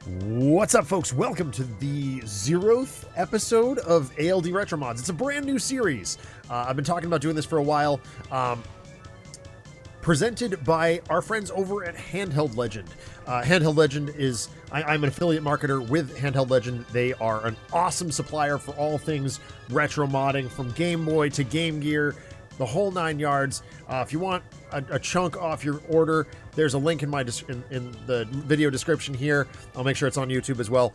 What's up, folks? Welcome to the 0th episode of ALD Retromods. It's a brand new series. I've been talking about doing this for a while. Presented by our friends over at Handheld Legend. Handheld Legend is, I'm an affiliate marketer with Handheld Legend. They are an awesome supplier for all things retro modding, from Game Boy to Game Gear, the whole 9 yards. If you want a chunk off your order, there's a link in my in the video description here. I'll make sure it's on YouTube as well.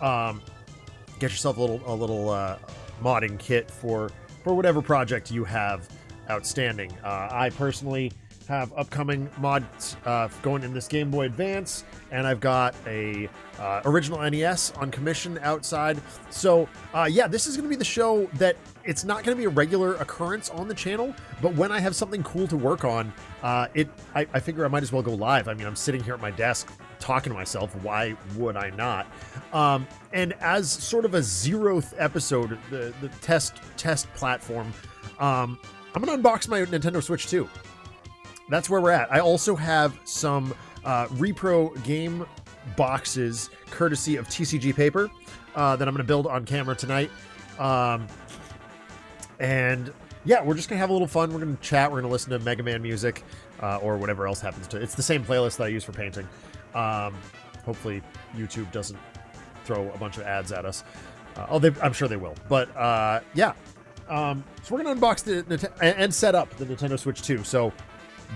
Get yourself a little modding kit for whatever project you have outstanding. I personally have upcoming mods going in this Game Boy Advance, and I've got a original NES on commission outside. So yeah, this is going to be the show that it's not going to be a regular occurrence on the channel, but when I have something cool to work on, I figure I might as well go live. I mean, I'm sitting here at my desk talking to myself. Why would I not? And as sort of a 0th episode, the test platform, I'm going to unbox my Nintendo Switch 2. That's where we're at. I also have some repro game boxes courtesy of TCGPaper that I'm going to build on camera tonight. And yeah, we're just going to have a little fun. We're going to chat. We're going to listen to Mega Man music or whatever else happens to. It's the same playlist that I use for painting. Hopefully YouTube doesn't throw a bunch of ads at us. I'm sure they will. But yeah, so we're going to unbox and set up the Nintendo Switch 2. So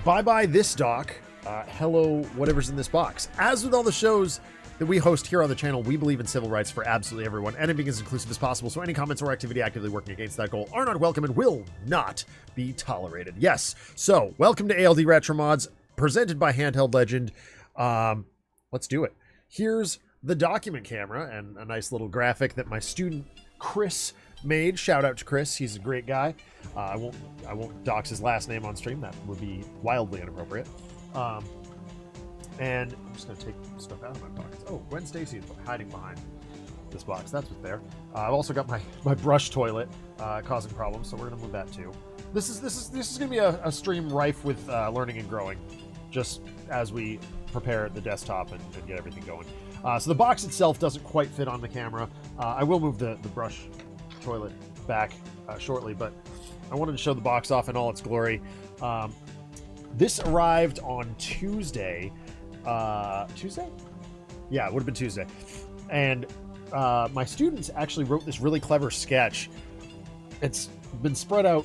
bye-bye this dock. Hello whatever's in this box. As with all the shows that we host here on the channel, we believe in civil rights for absolutely everyone and in being as inclusive as possible, so any comments or activity actively working against that goal are not welcome and will not be tolerated. Yes, so welcome to ALD Retromods, presented by Handheld Legend. Let's do it. Here's the document camera and a nice little graphic that my student Chris made. Shout out to Chris, he's a great guy. I won't dox his last name on stream, that would be wildly inappropriate. And I'm just gonna take stuff out of my pockets. Oh, Gwen Stacy is hiding behind this box. That's what's there. I've also got my brush toilet causing problems, so we're gonna move that too. This is gonna be a stream rife with learning and growing, just as we prepare the desktop and get everything going. So the box itself doesn't quite fit on the camera. I will move the brush toilet back shortly, but I wanted to show the box off in all its glory. This arrived on Tuesday. Tuesday? Yeah, it would have been Tuesday. And my students actually wrote this really clever sketch. It's been spread out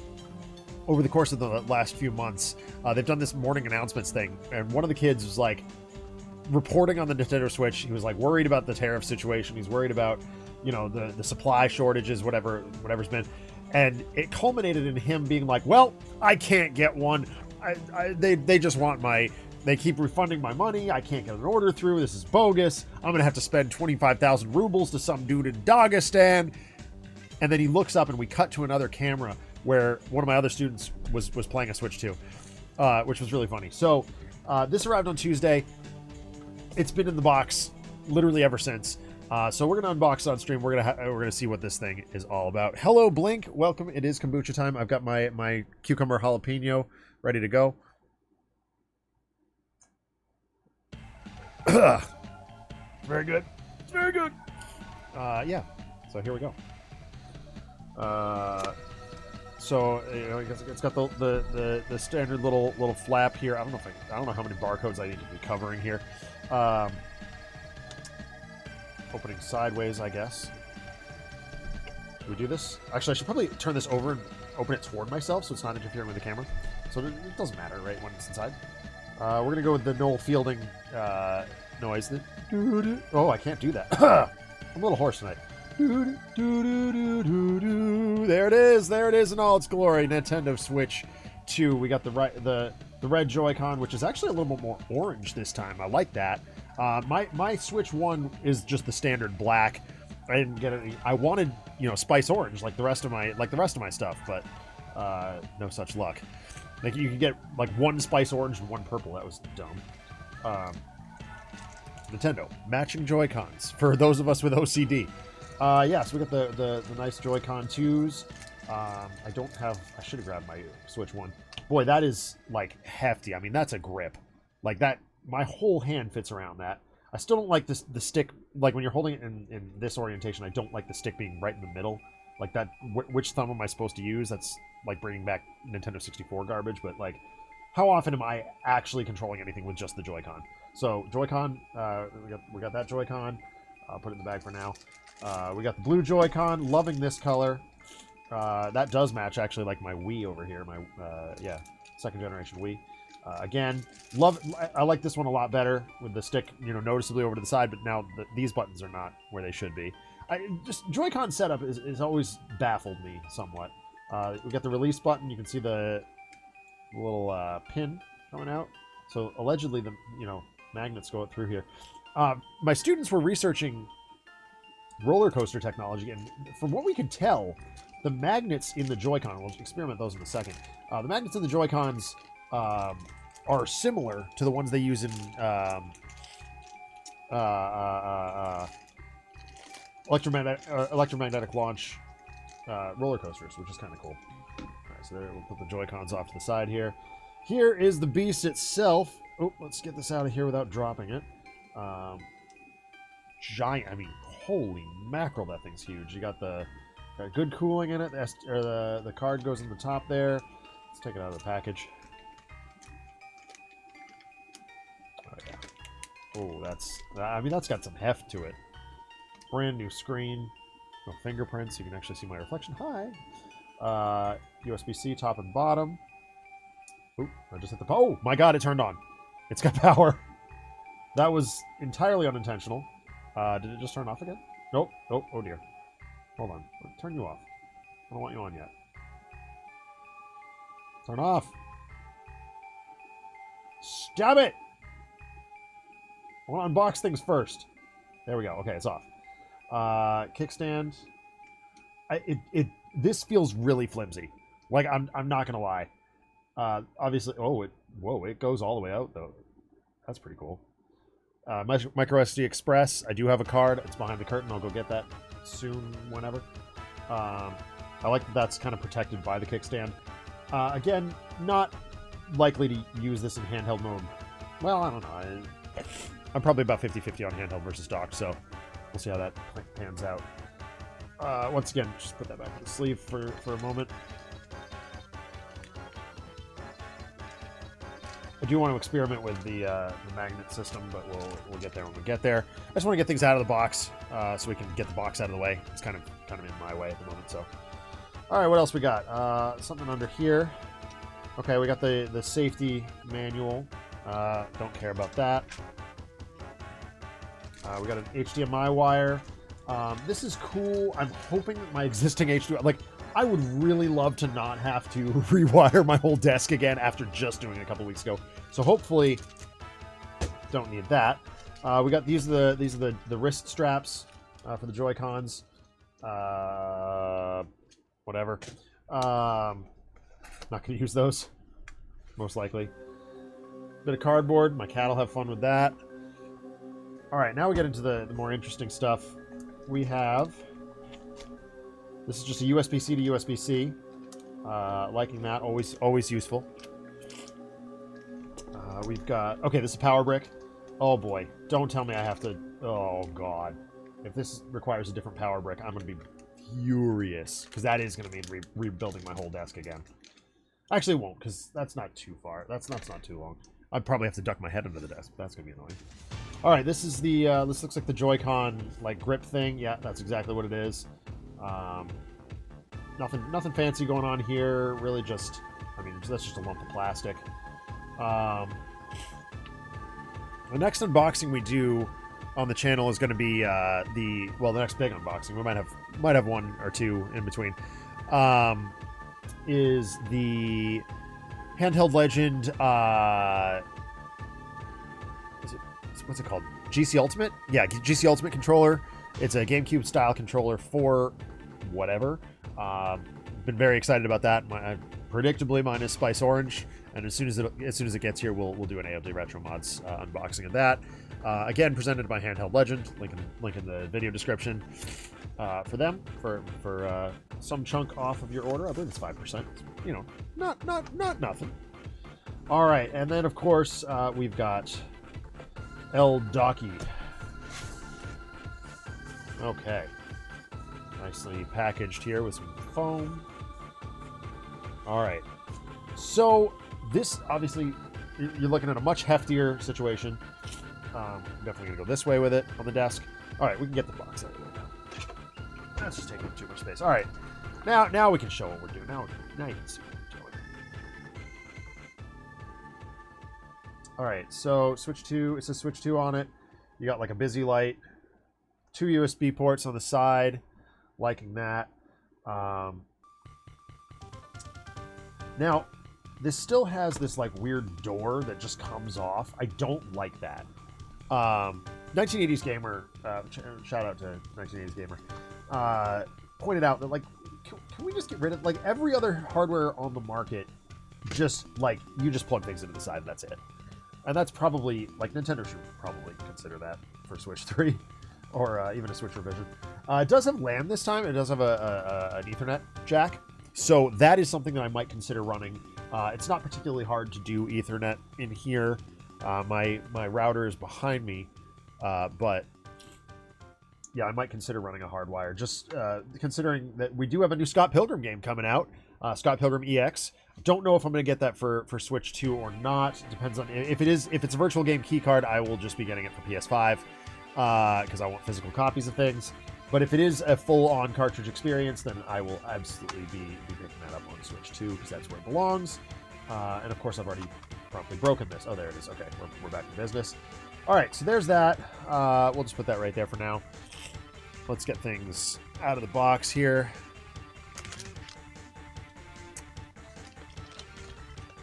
over the course of the last few months. They've done this morning announcements thing, and one of the kids was like reporting on the Nintendo Switch. He was like worried about the tariff situation. He's worried about, you know, the supply shortages, whatever's been. And it culminated in him being like, well, I can't get one. They just want they keep refunding my money. I can't get an order through. This is bogus. I'm going to have to spend 25,000 rubles to some dude in Dagestan. And then he looks up and we cut to another camera where one of my other students was playing a Switch 2, which was really funny. So this arrived on Tuesday. It's been in the box literally ever since. So we're going to unbox it on stream. We're going to see what this thing is all about. Hello, Blink. Welcome. It is kombucha time. I've got my cucumber jalapeno ready to go. Very good. It's very good. Yeah. So here we go. So you know, it's got the standard little flap here. I don't know how many barcodes I need to be covering here. Opening sideways, I guess. Should we do this? Actually, I should probably turn this over and open it toward myself so it's not interfering with the camera. So it doesn't matter, right, when it's inside. We're going to go with the Noel Fielding noise. Oh, I can't do that. I'm a little hoarse tonight. There it is in all its glory. Nintendo Switch 2. We got the red Joy-Con, which is actually a little bit more orange this time. I like that. My Switch 1 is just the standard black. I didn't get any. I wanted, you know, spice orange like the rest of my stuff, but no such luck. Like you could get like one spice orange and one purple. That was dumb. Nintendo matching Joy-Cons for those of us with OCD. Yeah, so we got the nice Joy-Con 2s. I should have grabbed my Switch 1. Boy, that is like hefty. I mean, that's a grip. Like that, my whole hand fits around that. I still don't like the stick, like when you're holding it in this orientation, I don't like the stick being right in the middle. Like that, which thumb am I supposed to use? That's like bringing back Nintendo 64 garbage, but like, how often am I actually controlling anything with just the Joy-Con? So Joy-Con, we got that Joy-Con. I'll put it in the bag for now. We got the blue Joy-Con, loving this color. That does match actually like my Wii over here, my, yeah, second generation Wii. Again, I like this one a lot better with the stick, you know, noticeably over to the side, but now these buttons are not where they should be. Just Joy-Con setup is always baffled me somewhat. We got the release button. You can see the little pin coming out. So allegedly the, you know, magnets go through here. My students were researching roller coaster technology, and from what we could tell, the magnets in the Joy-Con, we'll experiment those in a second, the magnets in the Joy-Cons are similar to the ones they use in electromagnetic launch roller coasters, which is kind of cool. All right, so there, we'll put the Joy-Cons off to the side here. Here is the beast itself. Oh, let's get this out of here without dropping it. Giant, I mean, holy mackerel, that thing's huge. You got good cooling in it. The card goes in the top there. Let's take it out of the package. Oh, yeah. Oh, that's got some heft to it. Brand new screen. No fingerprints. You can actually see my reflection. Hi. USB-C top and bottom. Oop, I just hit the... Oh, my God, it turned on. It's got power. That was entirely unintentional. Did it just turn off again? Nope. Nope. Oh, dear. Hold on. Turn you off. I don't want you on yet. Turn off. Stop it! I want to unbox things first. There we go. Okay, it's off. Kickstand. This feels really flimsy. Like, I'm not gonna lie. Obviously, it goes all the way out though. That's pretty cool. Micro SD Express. I do have a card. It's behind the curtain. I'll go get that soon, whenever. I like that that's kind of protected by the kickstand. Again, not likely to use this in handheld mode. Well, I don't know. I'm probably about 50-50 on handheld versus dock, so we'll see how that pans out. Once again, just put that back in the sleeve for a moment. I do want to experiment with the magnet system, but we'll get there when we get there. I just want to get things out of the box so we can get the box out of the way. It's kind of in my way at the moment. So, all right, what else we got? Something under here. Okay, we got the safety manual. Don't care about that. We got an HDMI wire. This is cool. I'm hoping that my existing HDMI, like, I would really love to not have to rewire my whole desk again after just doing it a couple weeks ago. So hopefully, don't need that. We got these are the wrist straps for the Joy-Cons. Whatever. Not gonna use those, most likely. Bit of cardboard. My cat will have fun with that. All right, now we get into the more interesting stuff. We have. This is just a USB-C to USB-C. Liking that, always useful. We've got, okay, this is a power brick. Oh boy, don't tell me I have to, oh god. If this requires a different power brick, I'm going to be furious. Because that is going to mean rebuilding my whole desk again. Actually, it won't, because that's not too far. That's not too long. I'd probably have to duck my head under the desk. That's going to be annoying. Alright, this is the, this looks like the Joy-Con, like, grip thing. Yeah, that's exactly what it is. Nothing fancy going on here. Really just, I mean, that's just a lump of plastic. The next unboxing we do on the channel is going to be the next big unboxing. We might have one or two in between. Is the handheld legend? What's it called? GC Ultimate? Yeah, GC Ultimate controller. It's a GameCube style controller for whatever. Been very excited about that. Predictably, mine is Spice Orange, and as soon as it gets here, we'll do an ALD Retromods unboxing of that. Again, presented by Handheld Legend. Link in the video description for them for some chunk off of your order. I believe it's 5%. You know, not nothing. All right, and then of course we've got El Docky. Okay. Nicely packaged here with some foam. All right. So this, obviously, you're looking at a much heftier situation. Definitely going to go this way with it on the desk. All right, we can get the box out of the way now. That's just taking up too much space. All right. Now we can show what we're doing. Now you can see what we're doing. All right, so switch 2. It says switch 2 on it. You got like a busy light. 2 USB ports on the side. Liking that. Now, this still has this like weird door that just comes off. I don't like that. 1980s Gamer, shout out to 1980s Gamer, pointed out that like, can we just get rid of like every other hardware on the market? Just like you just plug things into the side and that's it. And that's probably like Nintendo should probably consider that for Switch 3 or even a Switch revision. It does have LAN this time. It does have an Ethernet jack. So that is something that I might consider running. It's not particularly hard to do Ethernet in here. My router is behind me, but yeah, I might consider running a hardwire. Just considering that we do have a new Scott Pilgrim game coming out, Scott Pilgrim EX. Don't know if I'm going to get that for Switch 2 or not. Depends on if it's a virtual game keycard. I will just be getting it for PS5 because I want physical copies of things. But if it is a full-on cartridge experience, then I will absolutely be picking that up on Switch 2 because that's where it belongs. And of course, I've already promptly broken this. Oh, there it is. Okay, we're back to business. All right, so there's that. We'll just put that right there for now. Let's get things out of the box here.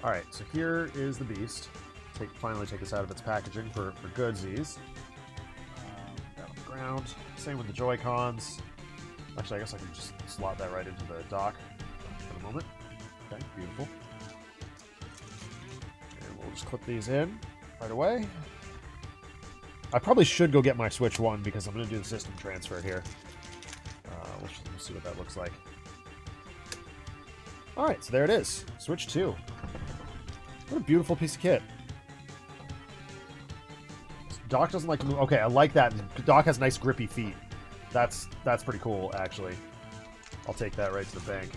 All right, so here is the beast. Finally take this out of its packaging for goodsies. Down on the ground. Same with the Joy-Cons. Actually, I guess I can just slot that right into the dock for the moment. Okay, beautiful. And we'll just clip these in right away. I probably should go get my Switch 1 because I'm going to do the system transfer here. We'll see what that looks like. All right, so there it is. Switch 2. What a beautiful piece of kit. Dock doesn't like to move. Okay, I like that. Dock has nice grippy feet. That's pretty cool, actually. I'll take that right to the bank.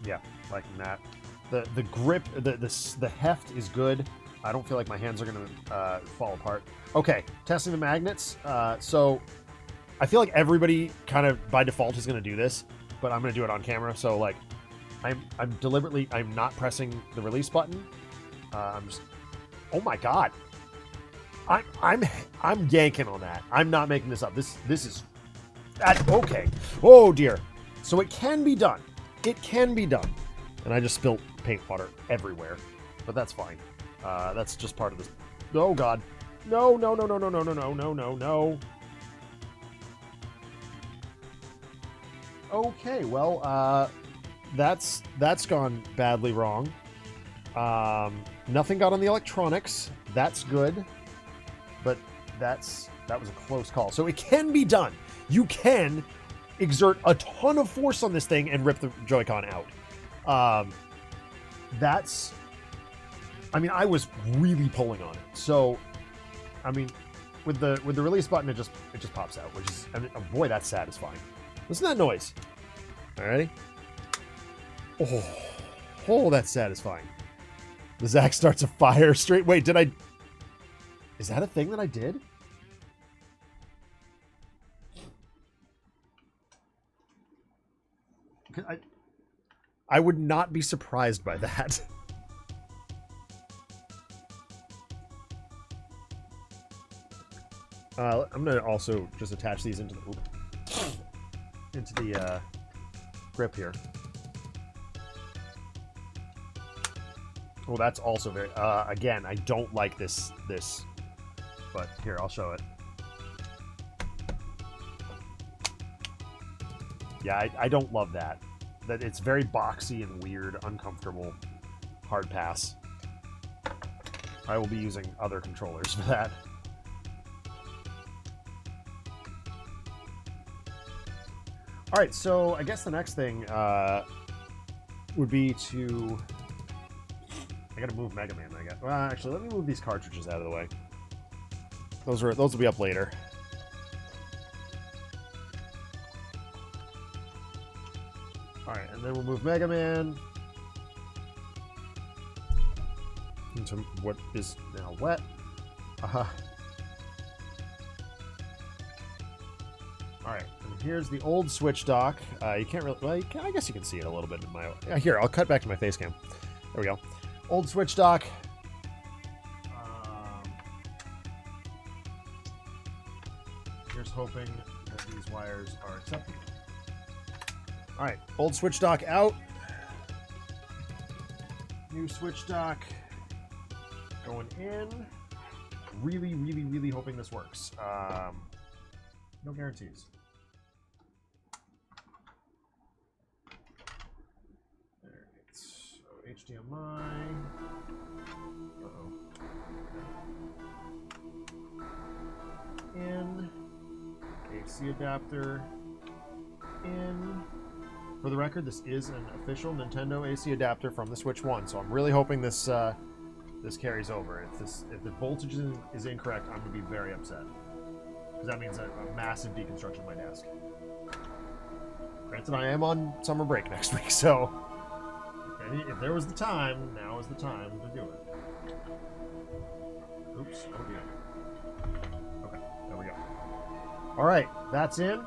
Yeah, liking that. The grip, the heft is good. I don't feel like my hands are going to fall apart. Okay, testing the magnets. So I feel like everybody kind of by default is going to do this, but I'm going to do it on camera. So like, I'm not pressing the release button. I'm just, oh my god, I'm yanking on that. I'm not making this up. This is that okay. Oh dear. So it can be done. It can be done. And I just spilled paint water everywhere, but that's fine. That's just part of this. Oh god. No. Okay, well, that's gone badly wrong. Nothing got on the electronics. That's good. But that was a close call. So it can be done. You can exert a ton of force on this thing and rip the Joy-Con out. I mean, I was really pulling on it. So, I mean, with the release button, it just pops out, which is, I mean, oh boy, that's satisfying. Listen to that noise. Alrighty. Oh, that's satisfying. The Zack starts a fire straight. Wait, is that a thing that I did? I would not be surprised by that. I'm gonna also just attach these into the grip here. Oh, that's also very. Again, I don't like this, but here I'll show it. Yeah, I don't love that. That it's very boxy and weird, uncomfortable. Hard pass. I will be using other controllers for that. All right, so I guess the next thing would be to. I gotta move Mega Man, I guess. Well, actually, let me move these cartridges out of the way. Those will be up later. All right, and then we'll move Mega Man into what is now wet. All right, and here's the old Switch dock. You can't really, well, I guess you can see it a little bit in my, here, I'll cut back to my face cam. There we go. Old Switch dock. Here's hoping that these wires are acceptable. All right, old Switch dock out. New Switch dock going in. Really, really, really hoping this works. No guarantees. All right, so HDMI. Uh-oh. In. AC adapter. In. For the record, this is an official Nintendo AC adapter from the Switch 1, so I'm really hoping this this carries over. If the voltage is incorrect, I'm going to be very upset. Because that means a massive deconstruction of my desk. Granted, I am on summer break next week, so if there was the time, now is the time to do it. Oops, oh dear. Okay, there we go. All right, that's in.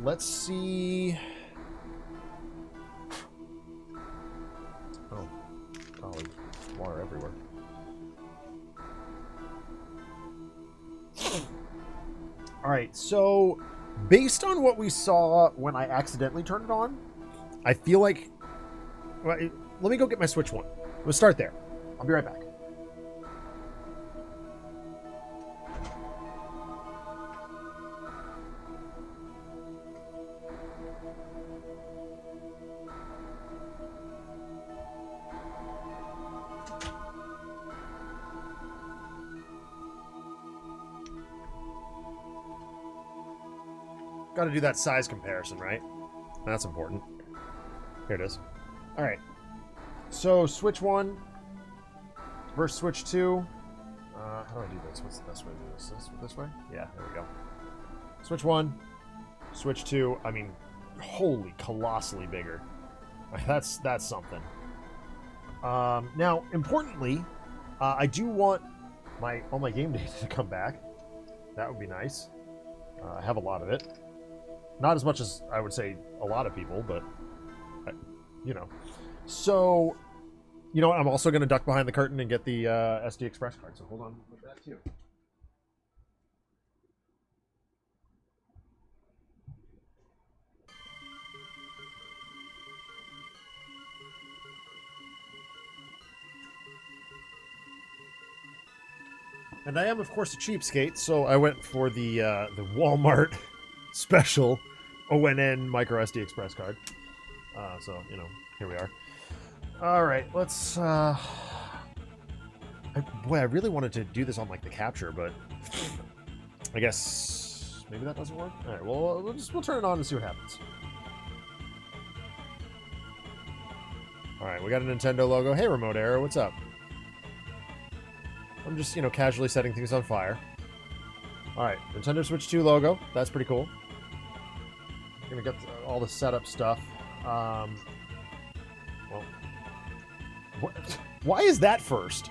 Let's see. Oh, golly, water everywhere. All right, so based on what we saw when I accidentally turned it on, I feel like... Well, let me go get my Switch 1. We'll start there. I'll be right back. Got to do that size comparison, right? That's important. Here it is. All right. So Switch 1 versus Switch 2. How do I do this? What's the best way to do this? This way? Yeah, there we go. Switch 1, Switch 2. I mean, holy, colossally bigger. That's something. Now, importantly, I do want all my game data to come back. That would be nice. I have a lot of it. Not as much as I would say a lot of people, but, you know. So, you know what? I'm also going to duck behind the curtain and get the SD Express card. So hold on with that, too. And I am, of course, a cheapskate, so I went for the Walmart special ONN micro SD Express card. So, you know, here we are. All right, let's... boy, I really wanted to do this on, like, the capture, but I guess maybe that doesn't work. All right, well, we'll turn it on and see what happens. All right, we got a Nintendo logo. Hey, Remote Error, what's up? I'm just, you know, casually setting things on fire. All right, Nintendo Switch 2 logo. That's pretty cool. I'm gonna get all the setup stuff. Well, why is that first?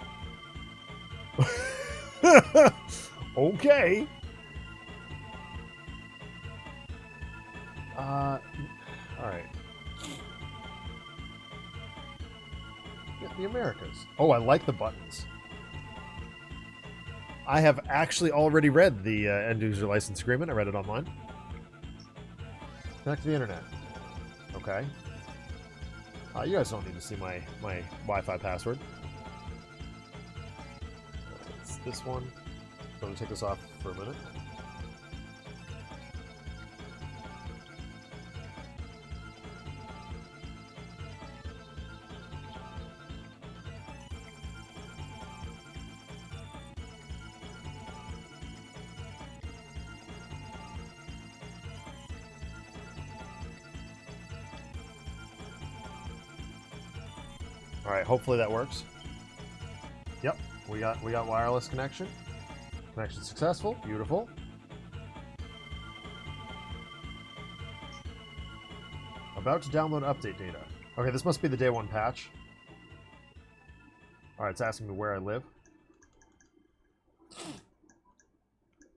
Okay. All right. Get the Americas. Oh, I like the buttons. I have actually already read the end user license agreement. I read it online. Connect to the internet. Okay. You guys don't need to see my Wi-Fi password. It's this one. I'm going to take this off for a minute. All right, hopefully that works. Yep, we got wireless connection. Connection successful. Beautiful. About to download update data. Okay, this must be the day 1 patch. Alright, it's asking me where I live.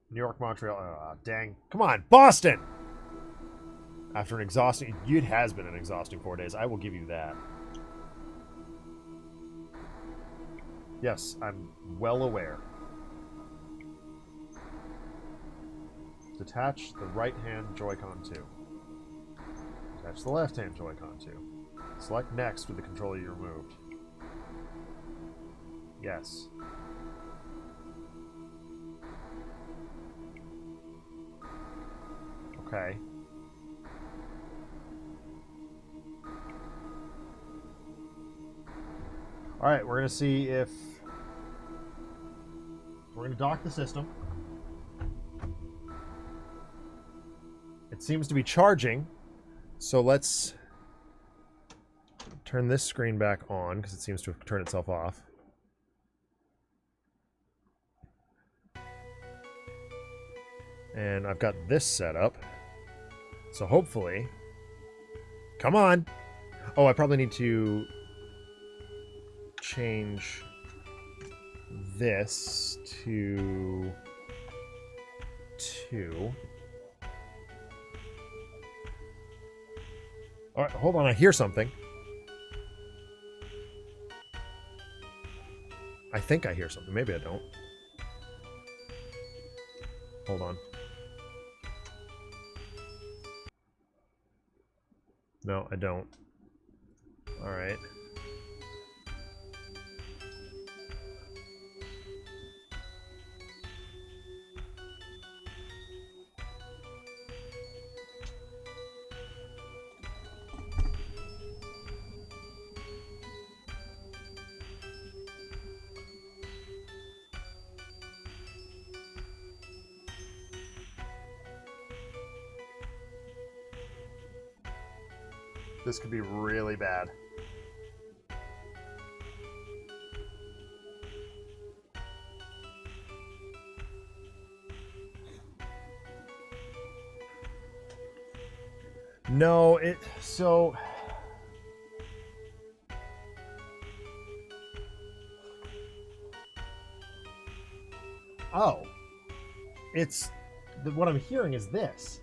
New York, Montreal. Dang. Come on, Boston! After an exhausting... It has been an exhausting 4 days. I will give you that. Yes, I'm well aware. Detach the right-hand Joy-Con 2. Detach the left-hand Joy-Con 2. Select next with the controller you removed. Yes. Okay. Alright, we're going to see if... We're going to dock the system. It seems to be charging, so let's turn this screen back on, because it seems to have turned itself off. And I've got this set up, so hopefully... Come on! Oh, I probably need to change this to 2. All right, hold on, I hear something. I think I hear something. Maybe I don't. Hold on. No, I don't. All right. This could be really bad. No, so... Oh. What I'm hearing is this.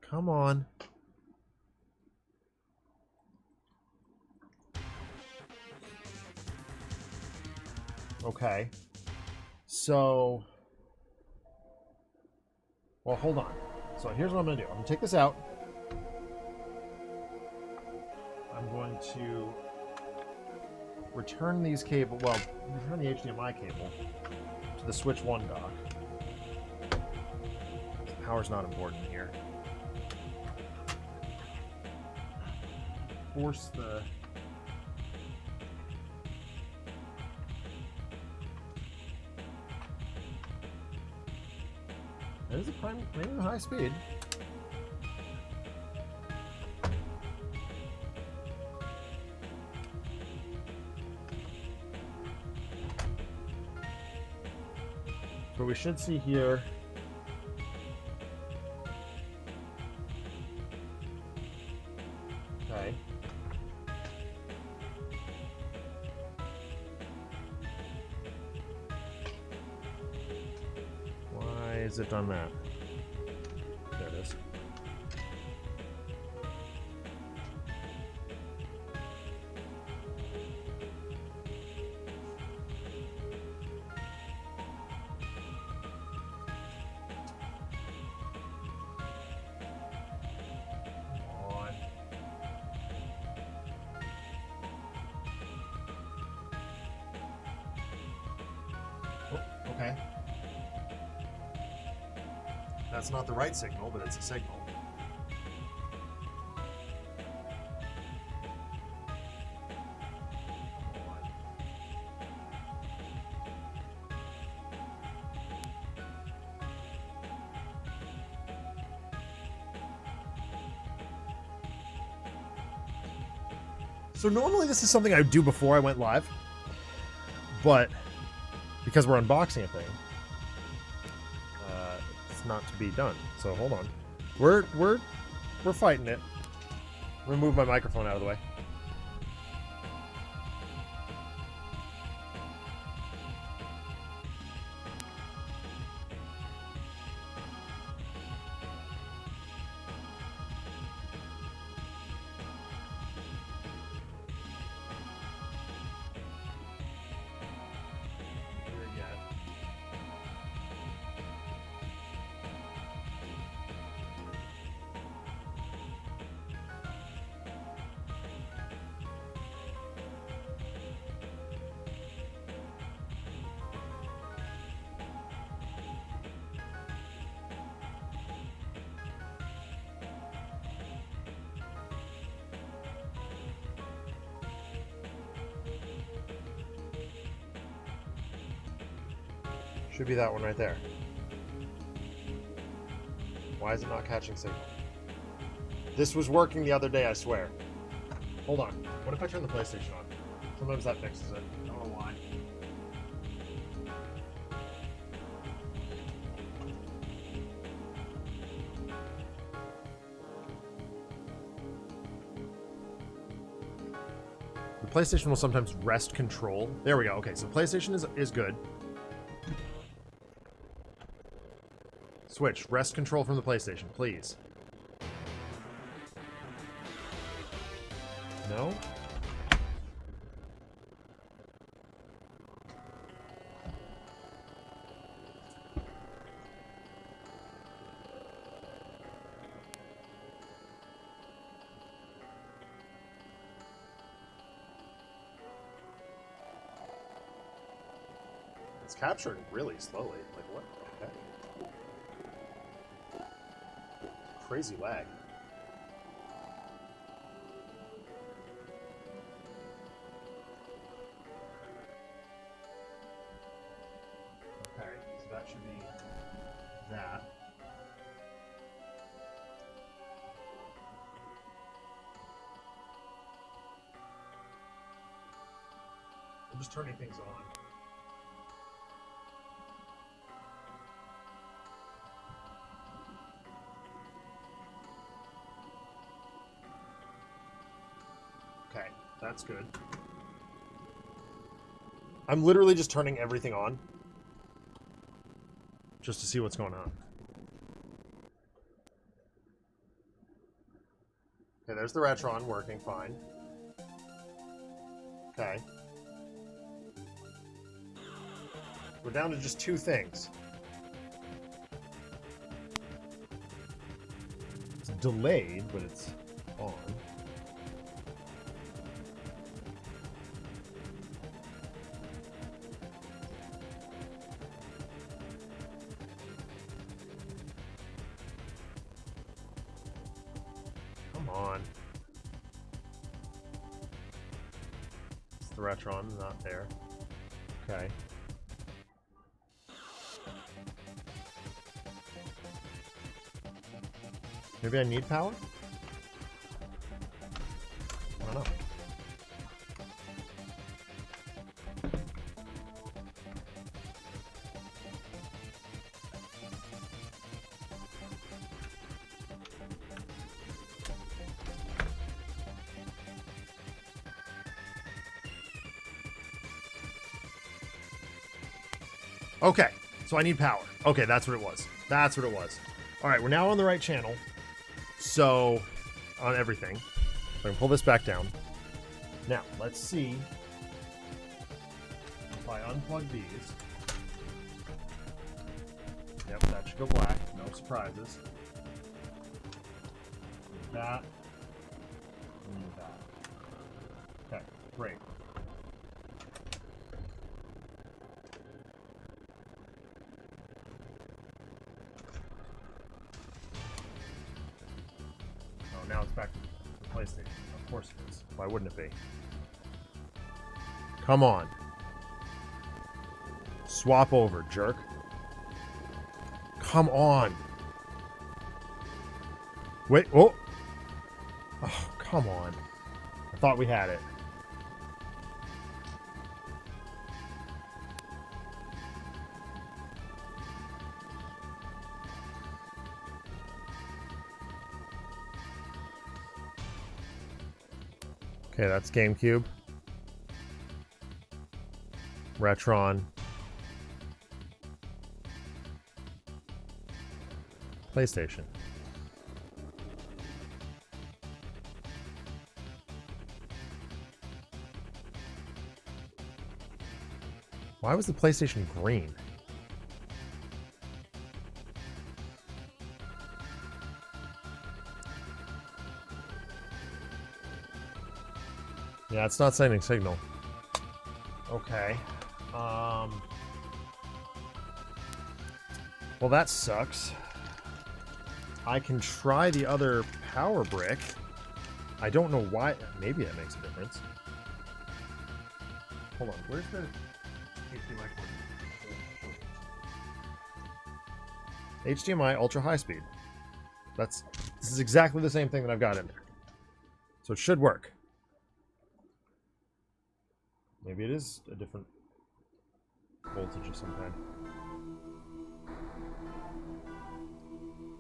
Come on. Okay. So... Well, hold on. So here's what I'm going to do. I'm going to take this out. I'm going to return these cable... Well, return the HDMI cable to the Switch 1 dock. Power's not important here. Force the... That is a premium high speed. So we should see here. Okay. Why is it done that? There it is. Okay. That's not the right signal, but it's a signal. So normally this is something I would do before I went live, but because we're unboxing a thing, it's not to be done. So hold on, we're fighting it. Remove my microphone out of the way. Should be that one right there. Why is it not catching signal? This was working the other day, I swear. Hold on. What if I turn the PlayStation on? Sometimes that fixes it. I don't know why. The PlayStation will sometimes rest control. There we go. Okay, so PlayStation is good. Switch, rest control from the PlayStation, please. No? It's capturing really slowly. Like, what the heck? Crazy lag. Okay, so that should be that. I'm just turning things on. Okay, that's good. I'm literally just turning everything on just to see what's going on. Okay, there's the Retron working fine. Okay. We're down to just two things. It's delayed, but it's on. Come on. It's the Retron, not there. Okay. Maybe I need power? I don't know. Okay, so I need power. Okay, that's what it was. That's what it was. All right, we're now on the right channel. So, on everything. So I can pull this back down. Now, let's see if I unplug these. Yep, that should go black. No surprises. That. And that. Okay, great. Now it's back to the PlayStation. Of course it is. Why wouldn't it be? Come on. Swap over, jerk. Come on. Wait, oh. Oh, come on. I thought we had it. Okay, that's GameCube. Retron. PlayStation. Why was the PlayStation green? Yeah, it's not sending signal. Okay. Well, that sucks. I can try the other power brick. I don't know why. Maybe that makes a difference. Hold on. Where's the HDMI cord? HDMI ultra high speed. This is exactly the same thing that I've got in there. So it should work. Maybe it is a different voltage of some kind.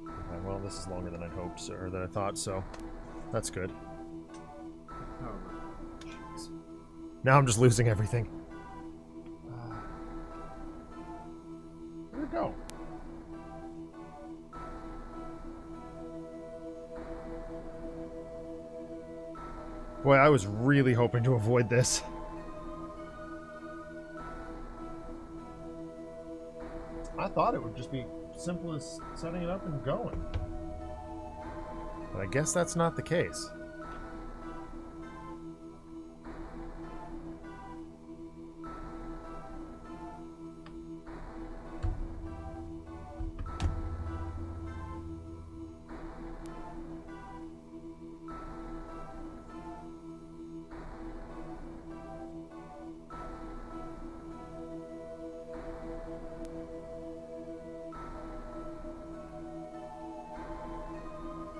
Okay, well, this is longer than I'd hoped, or than I thought, so that's good. Oh, now I'm just losing everything. Where'd it go? Boy, I was really hoping to avoid this. I thought it would just be simple as setting it up and going. But I guess that's not the case.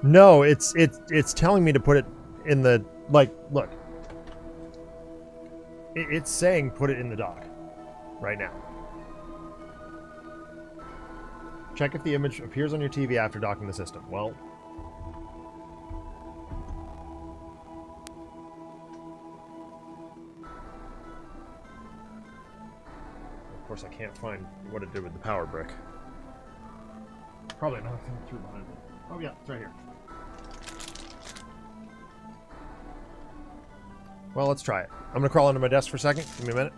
No, it's telling me to put it in the, like, look. It's saying put it in the dock right now. Check if the image appears on your TV after docking the system. Well, of course I can't find what it did with the power brick. Probably another thing through behind it. Oh yeah, it's right here. Well, let's try it. I'm going to crawl under my desk for a second. Give me a minute.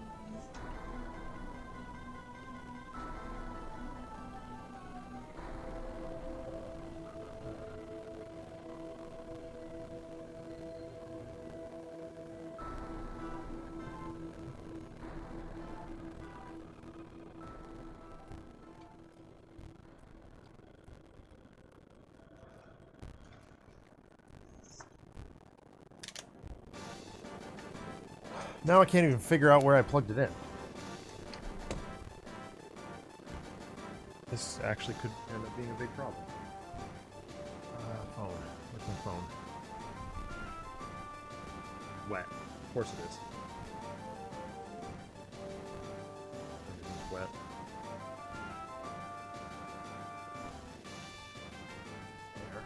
Now I can't even figure out where I plugged it in. This actually could end up being a big problem. Phone. Where's my phone? Wet. Of course it is. Everything's wet. There.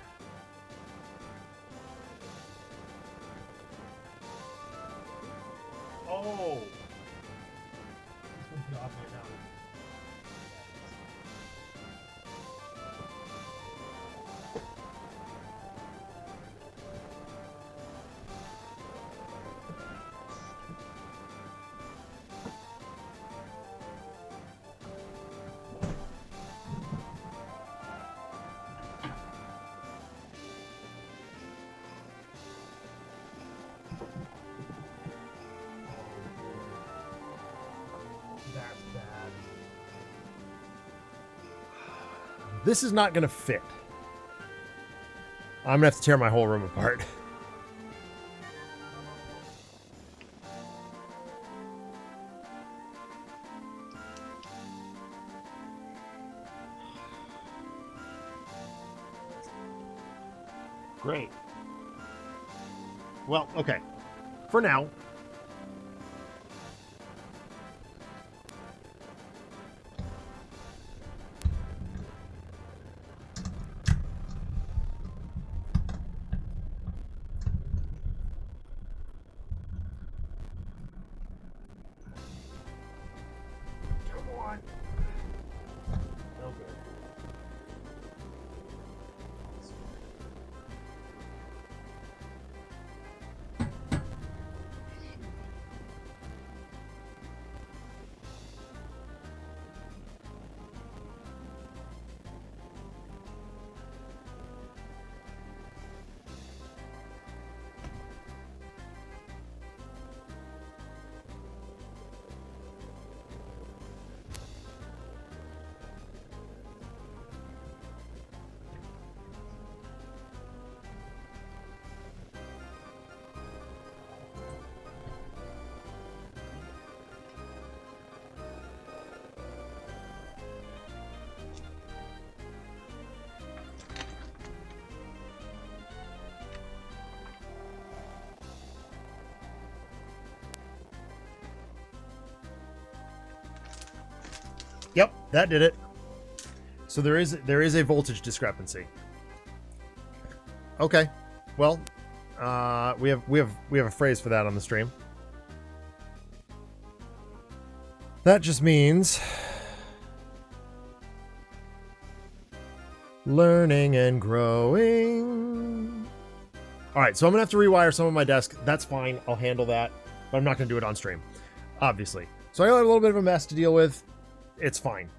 Oh! This one's off right now. That's bad. This is not going to fit. I'm going to have to tear my whole room apart. Great. Well, okay. For now. Yep, that did it. So there is a voltage discrepancy. Okay, well, we have a phrase for that on the stream. That just means learning and growing. All right, so I'm gonna have to rewire some of my desk. That's fine. I'll handle that, but I'm not gonna do it on stream, obviously. So I got a little bit of a mess to deal with. It's fine.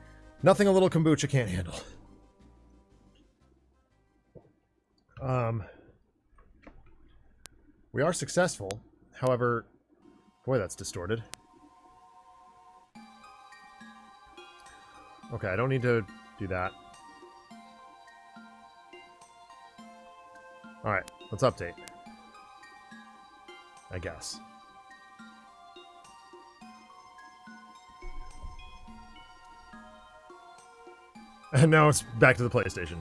Nothing a little kombucha can't handle. We are successful. However, boy, that's distorted. Okay, I don't need to do that. Alright, let's update. I guess. And now it's back to the PlayStation.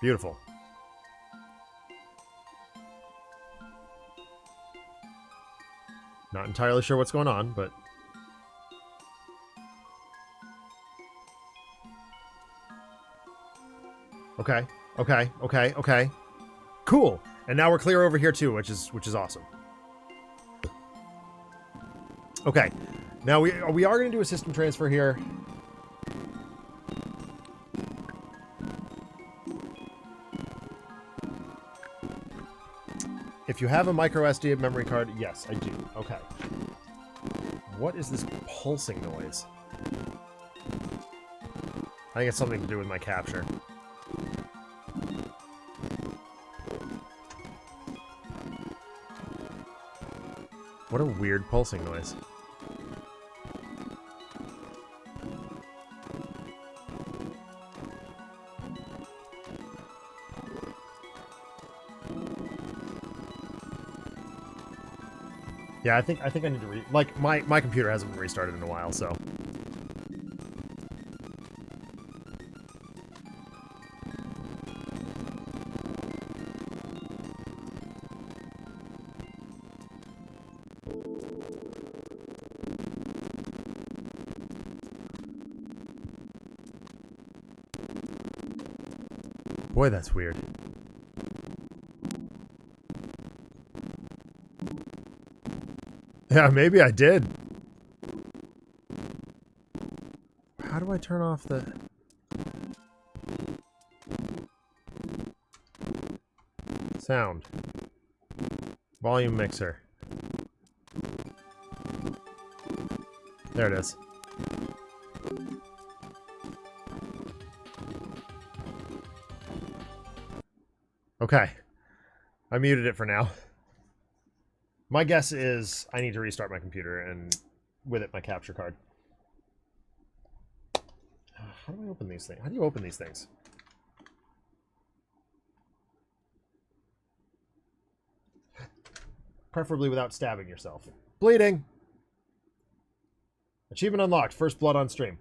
Beautiful. Not entirely sure what's going on, but... Okay, okay, okay, okay. Cool! And now we're clear over here too, which is awesome. Okay. Now we are going to do a system transfer here. If you have a micro SD memory card, yes, I do. Okay. What is this pulsing noise? I think it's something to do with my capture. What a weird pulsing noise. Yeah, I think I need to like my computer hasn't been restarted in a while, so. Boy, that's weird. Yeah, maybe I did. How do I turn off the... sound? Volume mixer. There it is. Okay. I muted it for now. My guess is I need to restart my computer and with it my capture card. How do I open these things? How do you open these things? Preferably without stabbing yourself. Bleeding! Achievement unlocked. First blood on stream.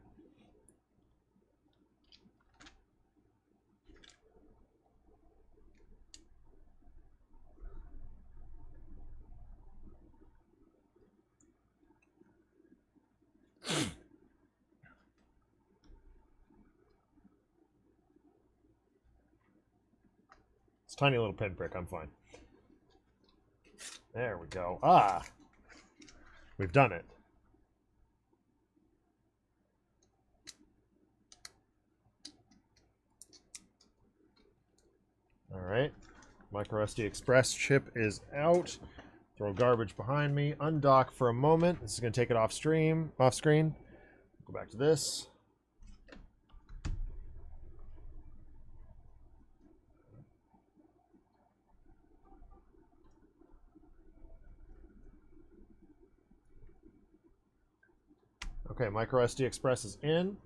It's a tiny little pinprick. I'm fine. There we go. Ah! We've done it. All right. Micro SD Express chip is out. Throw garbage behind me. Undock for a moment. This is going to take it off screen. Go back to this. Okay, Micro SD Express is in.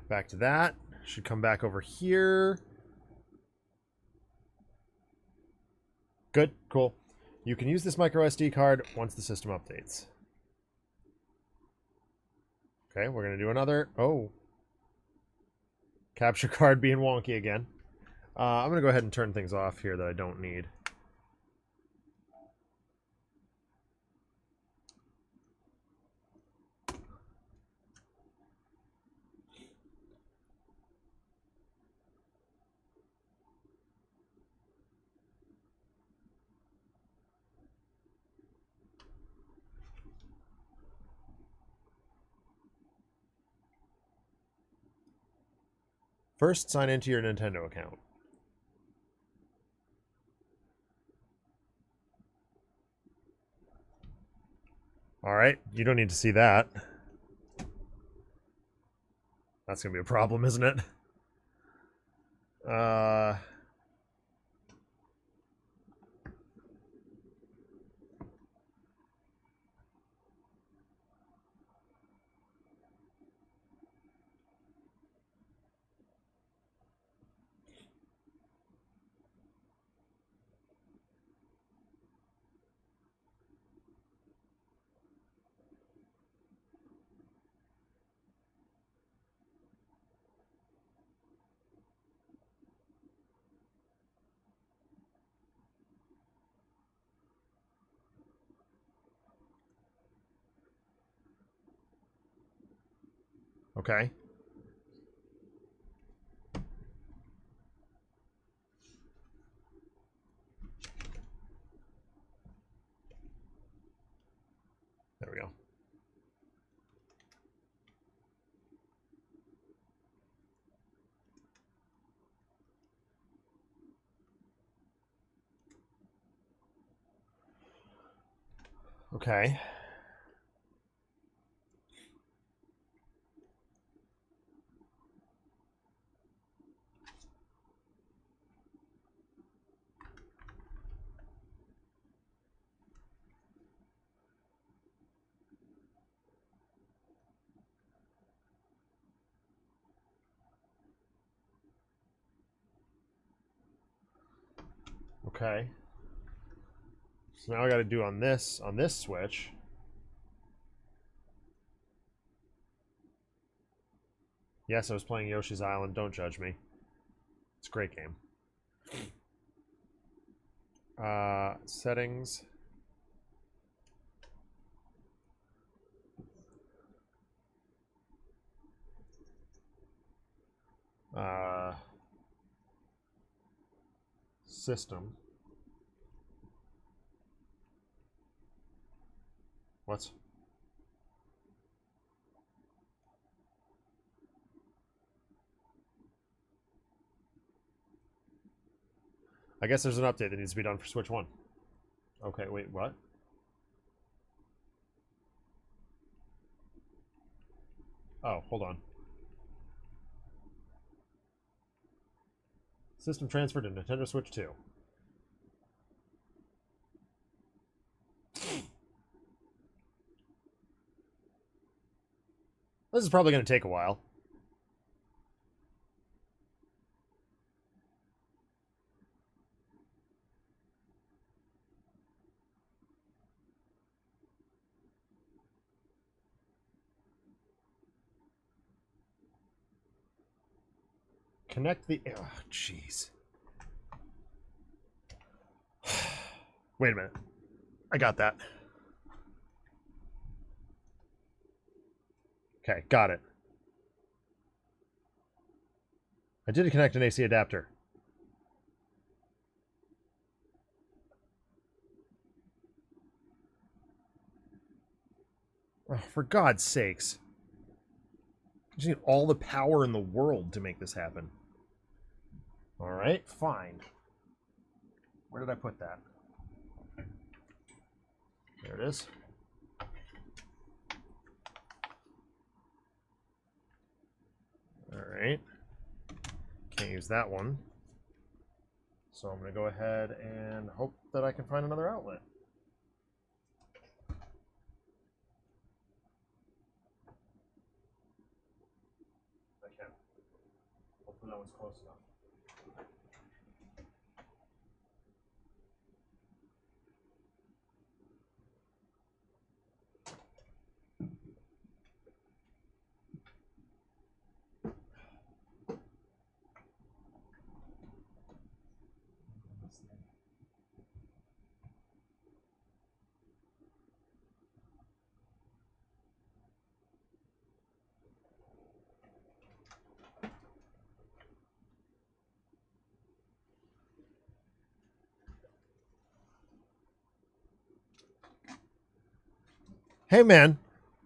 Back to that. Should come back over here. Good, cool. You can use this micro SD card once the system updates. Okay, we're going to do another. Oh. Capture card being wonky again. I'm going to go ahead and turn things off here that I don't need. First, sign into your Nintendo account. All right, you don't need to see that. That's going to be a problem, isn't it? Okay. There we go. Okay. Okay. So now I got to do on this switch. Yes, I was playing Yoshi's Island. Don't judge me. It's a great game. Settings. System. What? I guess there's an update that needs to be done for Switch 1. Okay, wait, what? Oh, hold on. System transferred to Nintendo Switch 2. This is probably going to take a while. Connect the... Oh, jeez. Wait a minute. I got that. Okay, got it. I did connect an AC adapter. Oh, for God's sakes. I just need all the power in the world to make this happen. Alright, fine. Where did I put that? There it is. Alright. Can't use that one. So I'm going to go ahead and hope that I can find another outlet. I can. Hopefully that one's close enough. Hey man,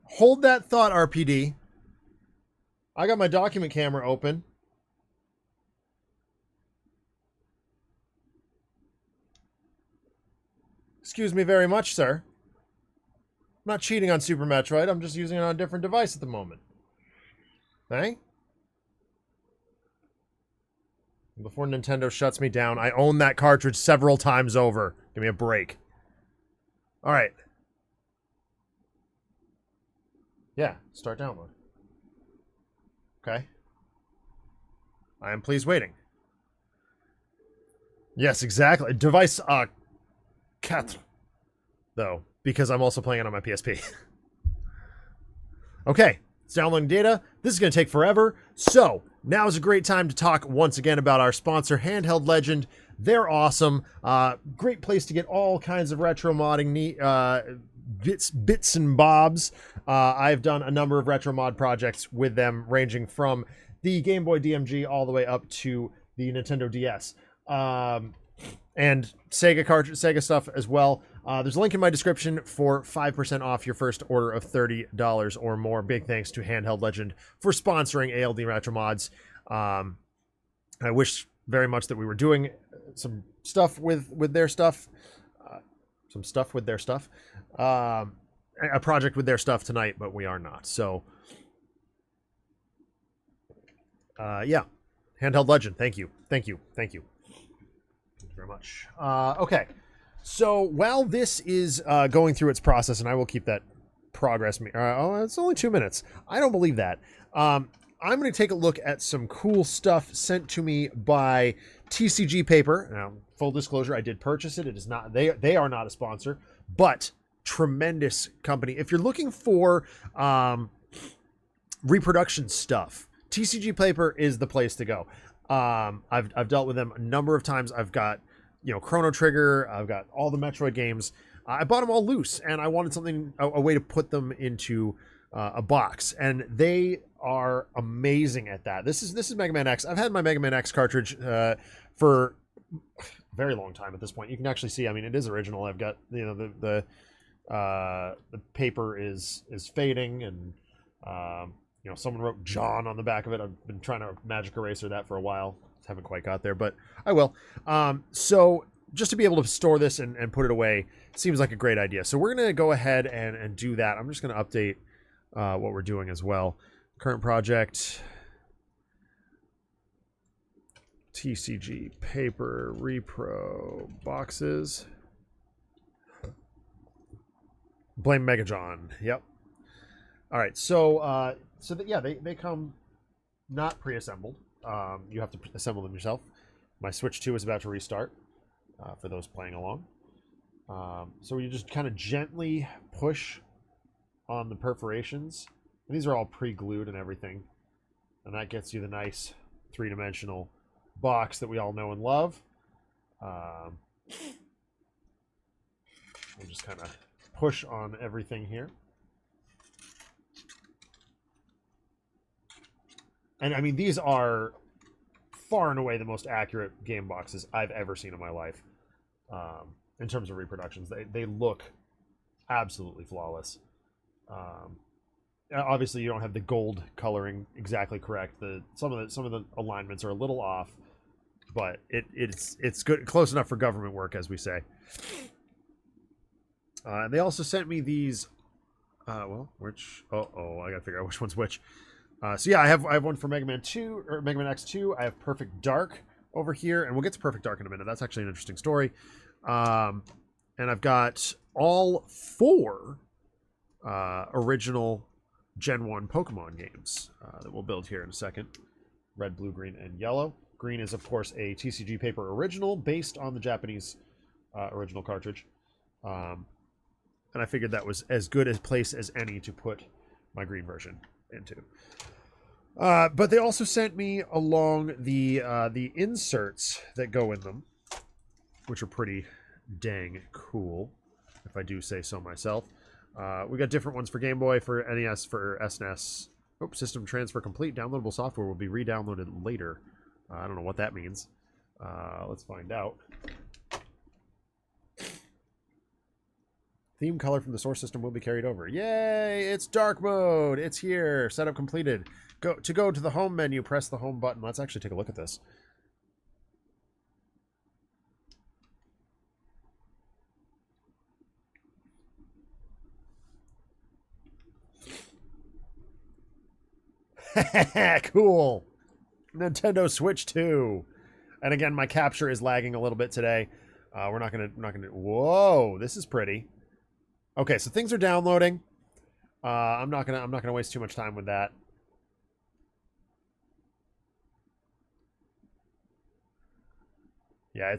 hold that thought, RPD. I got my document camera open. Excuse me very much, sir. I'm not cheating on Super Metroid. I'm just using it on a different device at the moment. Hey? Before Nintendo shuts me down, I own that cartridge several times over. Give me a break. Alright. Yeah, start download. Okay. I am pleased waiting. Yes, exactly. Device 4. Though, because I'm also playing it on my PSP. Okay, it's downloading data. This is going to take forever. So, now is a great time to talk once again about our sponsor, Handheld Legend. They're awesome. Great place to get all kinds of retro modding bits and bobs. I've done a number of retro mod projects with them, ranging from the Game Boy DMG all the way up to the Nintendo DS. And Sega stuff as well. There's a link in my description for 5% off your first order of $30 or more. Big thanks to Handheld Legend for sponsoring ALD Retromods. I wish very much that we were doing some stuff with their stuff. A project with their stuff tonight, but we are not. So, yeah. Handheld Legend, thank you. Thank you very much. Okay. So while this is going through its process, and I will keep that progress. It's only 2 minutes. I don't believe that. I'm going to take a look at some cool stuff sent to me by TCGPaper. Now, full disclosure, I did purchase it. It is not. They are not a sponsor, but tremendous company. If you're looking for reproduction stuff, TCGPaper is the place to go. I've dealt with them a number of times. I've got, Chrono Trigger. I've got all the Metroid games. I bought them all loose, and I wanted something, a way to put them into a box, and they are amazing at that. This is Mega Man X. I've had my Mega Man X cartridge for a very long time at this point. You can actually see, I mean, it is original. I've got, the paper is fading, and someone wrote John on the back of it. I've been trying to magic eraser that for a while. Haven't quite got there, but I will. So just to be able to store this and put it away seems like a great idea. So we're going to go ahead and do that. I'm just going to update what we're doing as well. Current project, TCGPaper repro boxes. Blame Mega John. Yep. All right. So they come not pre-assembled. You have to assemble them yourself. My Switch 2 is about to restart for those playing along. So you just kind of gently push on the perforations. And these are all pre-glued and everything. And that gets you the nice three-dimensional box that we all know and love. We'll just kind of push on everything here. And I mean, these are far and away the most accurate game boxes I've ever seen in my life. In terms of reproductions, they look absolutely flawless. Obviously, you don't have the gold coloring exactly correct. Some of the alignments are a little off, but it's good, close enough for government work, as we say. They also sent me these. Well, which? I gotta figure out which one's which. So yeah, I have one for Mega Man 2 or Mega Man X2. I have Perfect Dark over here, and we'll get to Perfect Dark in a minute. That's actually an interesting story. And I've got all 4 original Gen 1 Pokemon games that we'll build here in a second. Red, blue, green, and yellow. Green is, of course, a TCGPaper original based on the Japanese original cartridge. And I figured that was as good a place as any to put my green version into. But they also sent me along the inserts that go in them, which are pretty dang cool, if I do say so myself. We got different ones for Game Boy, for NES, for SNES. System transfer complete. Downloadable software will be re-downloaded later. I don't know what that means. Let's find out. Theme color from the source system will be carried over. Yay! It's dark mode. It's here. Setup completed. Go to the home menu. Press the home button. Let's actually take a look at this. Cool. Nintendo Switch 2. And again, my capture is lagging a little bit today. We're not gonna. Whoa, this is pretty. Okay, so things are downloading. I'm not gonna waste too much time with that. Yeah,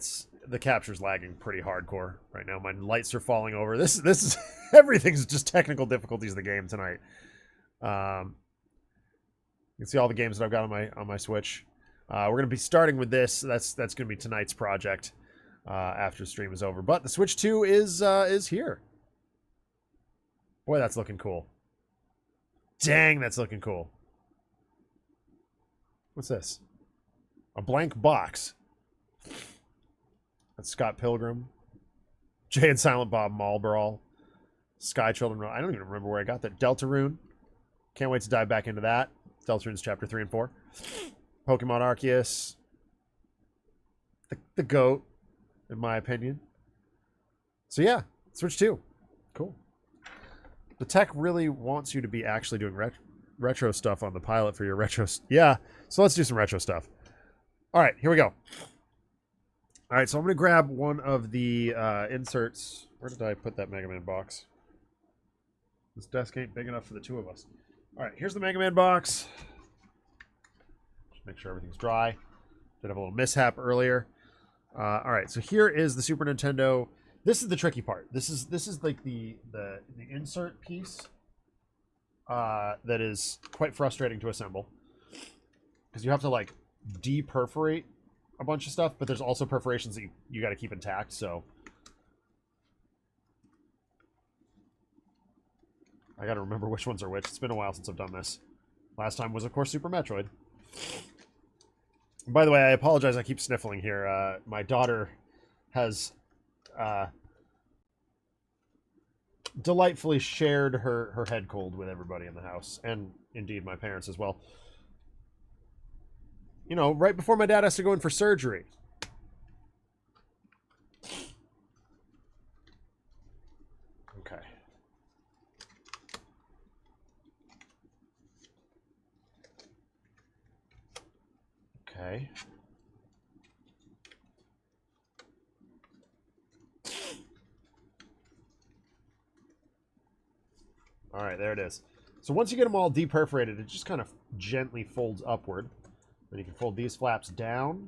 the capture's lagging pretty hardcore right now. My lights are falling over. This is everything's just technical difficulties of the game tonight. You can see all the games that I've got on my Switch. We're gonna be starting with this. That's gonna be tonight's project after the stream is over. But the Switch 2 is here. Boy, that's looking cool. Dang, that's looking cool. What's this? A blank box. That's Scott Pilgrim. Jay and Silent Bob Mall Brawl. Sky Children. I don't even remember where I got that. Deltarune. Can't wait to dive back into that. Deltarune's Chapter 3 and 4. Pokemon Arceus. The GOAT, in my opinion. So yeah, Switch 2. Cool. The tech really wants you to be actually doing retro stuff on the pilot for your retro... Yeah, so let's do some retro stuff. All right, here we go. All right, so I'm going to grab one of the inserts. Where did I put that Mega Man box? This desk ain't big enough for the 2 of us. All right, here's the Mega Man box. Just make sure everything's dry. Did have a little mishap earlier. All right, so here is the Super Nintendo. This is the tricky part. This is like the insert piece that is quite frustrating to assemble, because you have to like deperforate a bunch of stuff, but there's also perforations that you got to keep intact. So I got to remember which ones are which. It's been a while since I've done this. Last time was, of course, Super Metroid. And by the way, I apologize. I keep sniffling here. My daughter has delightfully shared her head cold with everybody in the house, and indeed my parents as well. You know, right before my dad has to go in for surgery. Okay. Okay. All right, there it is. So once you get them all deperforated, it just kind of gently folds upward. Then you can fold these flaps down,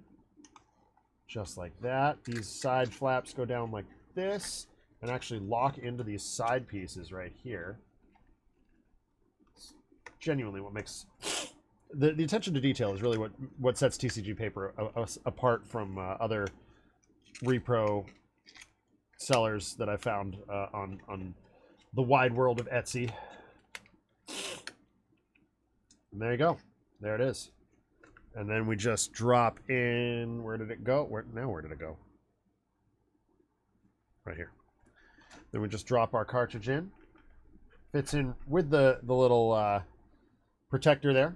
just like that. These side flaps go down like this, and actually lock into these side pieces right here. It's genuinely what makes... The attention to detail is really what sets TCGPaper apart from other repro sellers that I found on the wide world of Etsy. And there you go. There it is. And then we just drop in... Where did it go? Where did it go? Right here. Then we just drop our cartridge in. Fits in with the little protector there.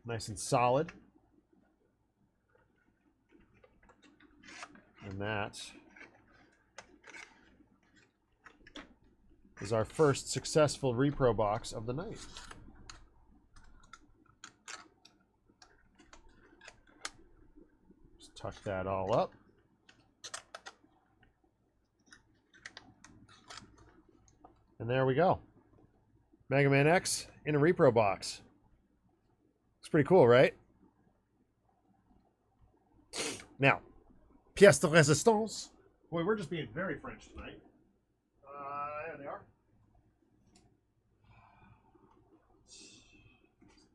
Nice and solid. And that is our first successful repro box of the night. Just tuck that all up. And there we go. Mega Man X in a repro box. It's pretty cool, right? Now, pièce de résistance. Boy, we're just being very French tonight. There they are.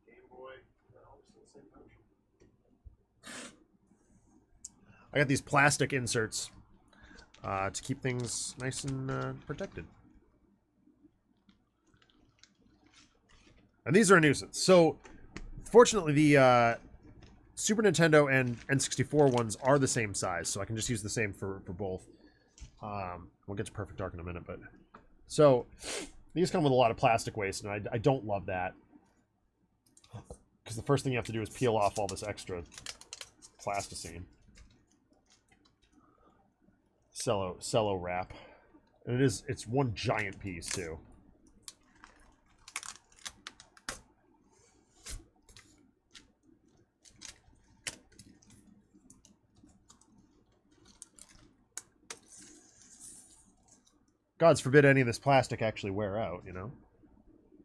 Game Boy. I got these plastic inserts to keep things nice and protected. And these are a nuisance. So, fortunately, the Super Nintendo and N64 ones are the same size, so I can just use the same for both. We'll get to Perfect Dark in a minute, but... So, these come with a lot of plastic waste, and I don't love that. Because the first thing you have to do is peel off all this extra plasticine. Cello wrap. And it's one giant piece, too. Gods forbid any of this plastic actually wear out, you know?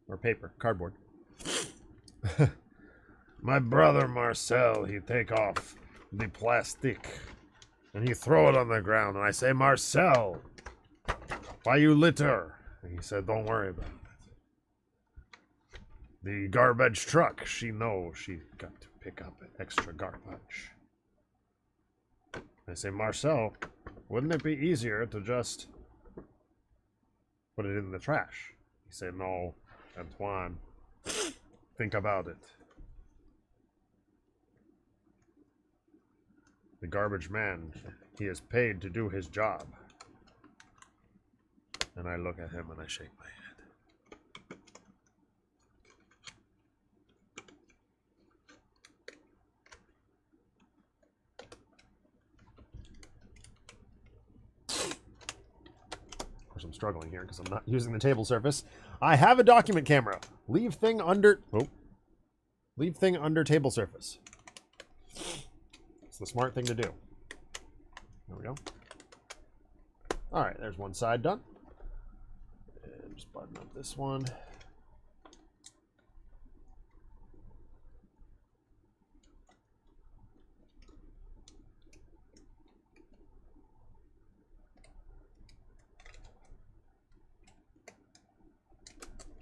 Or paper, cardboard. My brother Marcel, he take off the plastic and he throw it on the ground. And I say, Marcel, why you litter? And he said, don't worry about it. The garbage truck, she knows she got to pick up extra garbage. I say, Marcel, wouldn't it be easier to just... put it in the trash? He said, no, Antoine, think about it. The garbage man, he is paid to do his job. And I look at him and I shake my head. Of course, I'm struggling here because I'm not using the table surface. I have a document camera. Leave thing under... Oh. Leave thing under table surface. It's the smart thing to do. There we go. Alright, there's one side done. And just button up this one.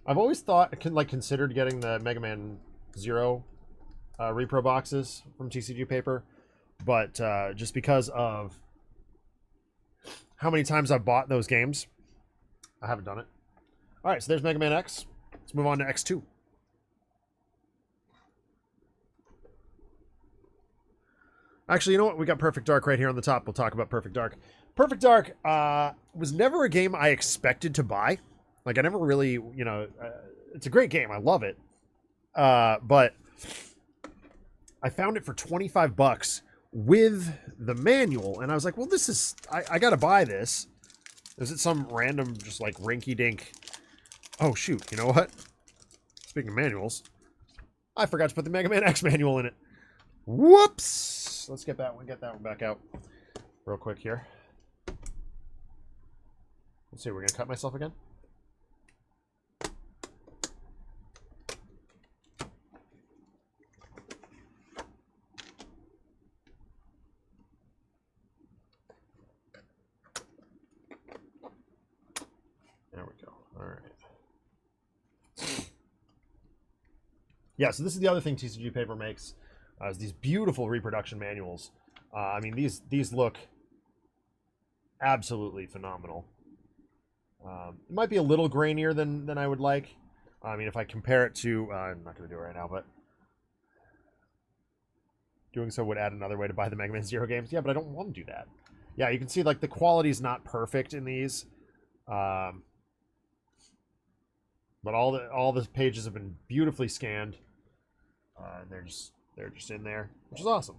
I've always thought, considered getting the Mega Man Zero repro boxes from TCGPaper, but just because of how many times I've bought those games, I haven't done it. All right, so there's Mega Man X. Let's move on to X2. Actually, you know what? We got Perfect Dark right here on the top. We'll talk about Perfect Dark. Perfect Dark was never a game I expected to buy. Like, I never really, you know, it's a great game. I love it. But I found it for 25 bucks with the manual. And I was like, well, this is, I got to buy this. Is it some random, just like rinky-dink? Oh, shoot. You know what? Speaking of manuals, I forgot to put the Mega Man X manual in it. Whoops. Let's get that one back out real quick here. Let's see. We're going to cut myself again. There we go. All right. Yeah, so this is the other thing TCGPaper makes, is these beautiful reproduction manuals. I mean, these look absolutely phenomenal. It might be a little grainier than I would like. I mean, if I compare it to, I'm not going to do it right now, but doing so would add another way to buy the Mega Man Zero games. Yeah, but I don't want to do that. Yeah, you can see like the quality's not perfect in these. But all the pages have been beautifully scanned. And they're just in there, which is awesome.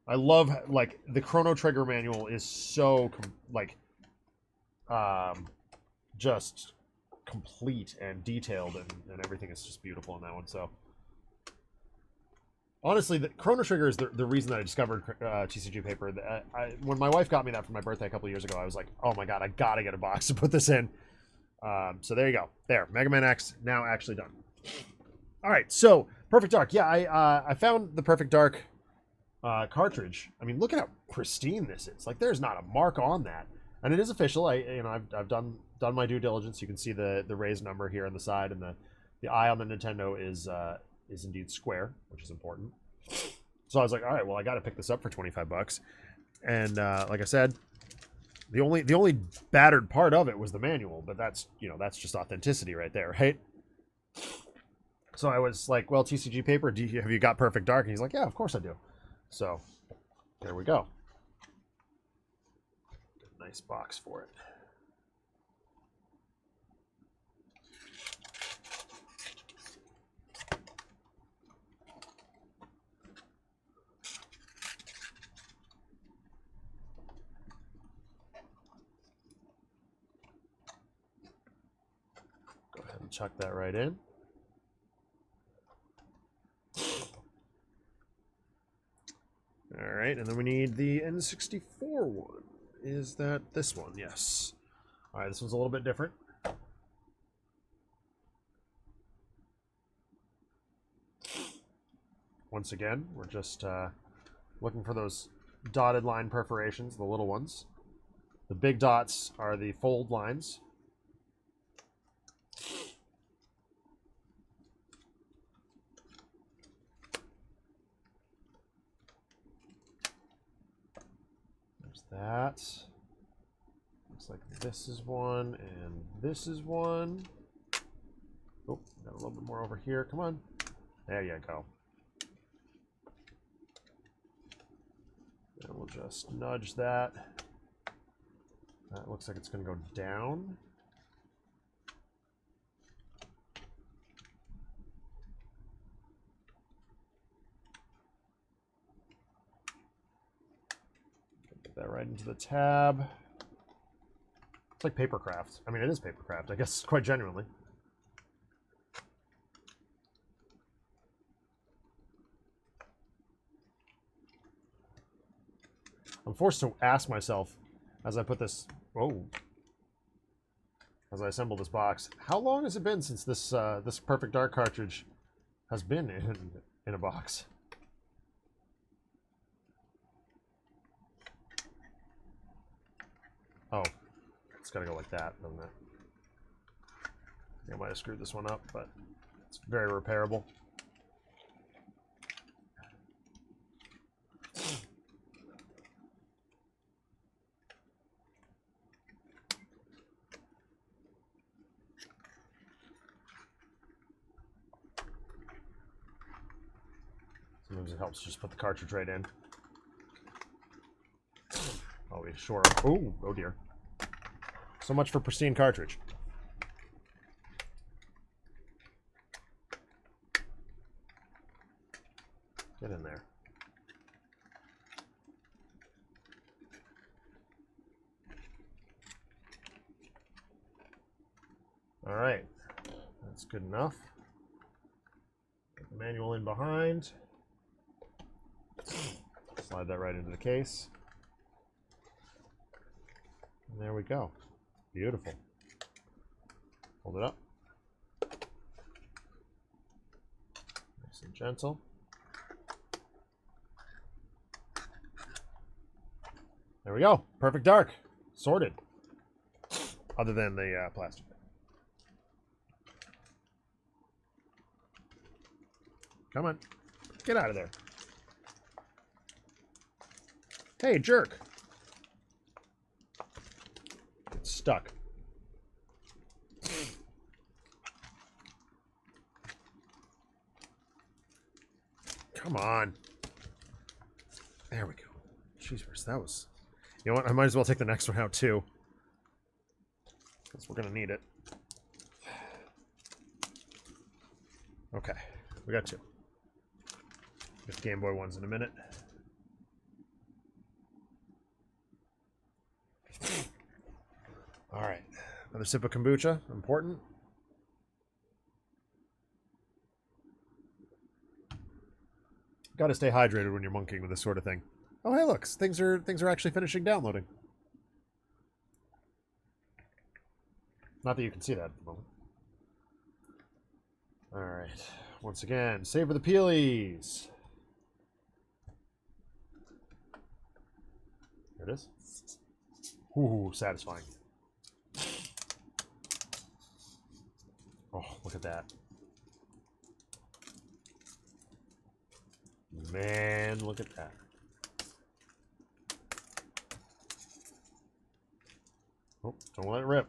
I love, like, the Chrono Trigger manual is so, like, just complete and detailed, and everything is just beautiful in that one. So, honestly, the Chrono Trigger is the reason that I discovered TCGPaper. When my wife got me that for my birthday a couple years ago, I was like, oh my god, I gotta get a box to put this in. So there you go. There, Mega Man X, now actually done. All right, so Perfect Dark. Yeah, I found the Perfect Dark cartridge. I mean, look at how pristine this is. Like, there's not a mark on that, and it is official. I've done my due diligence. You can see the raised number here on the side, and the eye on the Nintendo is indeed square, which is important. So I was like, all right, well, I got to pick this up for $25. And like I said, the only battered part of it was the manual, but that's just authenticity right there, right? So I was like, well, TCGPaper, have you got Perfect Dark? And he's like, yeah, of course I do. So, there we go. Nice box for it. Go ahead and chuck that right in. All right, and then we need the N64 one. Is that this one? Yes. All right, this one's a little bit different. Once again, we're just looking for those dotted line perforations, the little ones. The big dots are the fold lines. That looks like this is one, and this is one. Oh, got a little bit more over here. Come on. There you go. And we'll just nudge that. That looks like it's going to go down. That right into the tab. It's like papercraft. I mean, it is papercraft, I guess, quite genuinely. I'm forced to ask myself as I put this, as I assemble this box, how long has it been since this this Perfect Dark cartridge has been in a box? Oh, it's got to go like that, doesn't it? I might have screwed this one up, but it's very repairable. Sometimes it helps just put the cartridge right in. Oh, we shore up. Oh dear. So much for pristine cartridge. Get in there. All right. That's good enough. Put the manual in behind. Slide that right into the case. And there we go. Beautiful. Hold it up. Nice and gentle. There we go. Perfect Dark. Sorted. Other than the plastic. Come on. Get out of there. Hey, jerk. It's stuck. Come on. There we go. Jeez, that was... You know what? I might as well take the next one out, too. Because we're going to need it. Okay. We got 2. Get the Game Boy ones in a minute. Alright. Another sip of kombucha. Important. Got to stay hydrated when you're monkeying with this sort of thing. Oh, hey, look, things are actually finishing downloading. Not that you can see that at the moment. All right, once again, savor the peelies. There it is. Ooh, satisfying. Oh, look at that. Man, look at that. Oh, don't let it rip.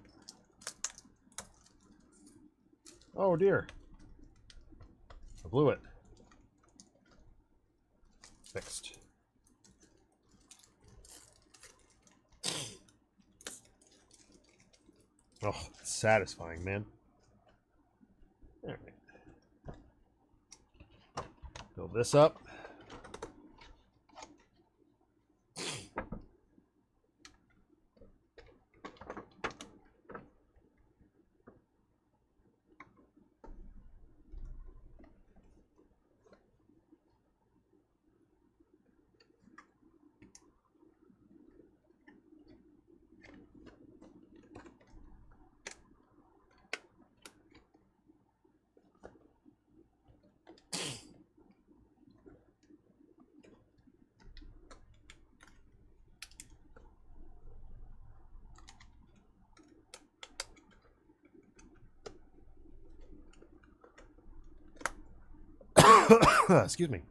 Oh, dear. I blew it. Fixed. Oh, it's satisfying, man. All right. Build this up. Excuse me.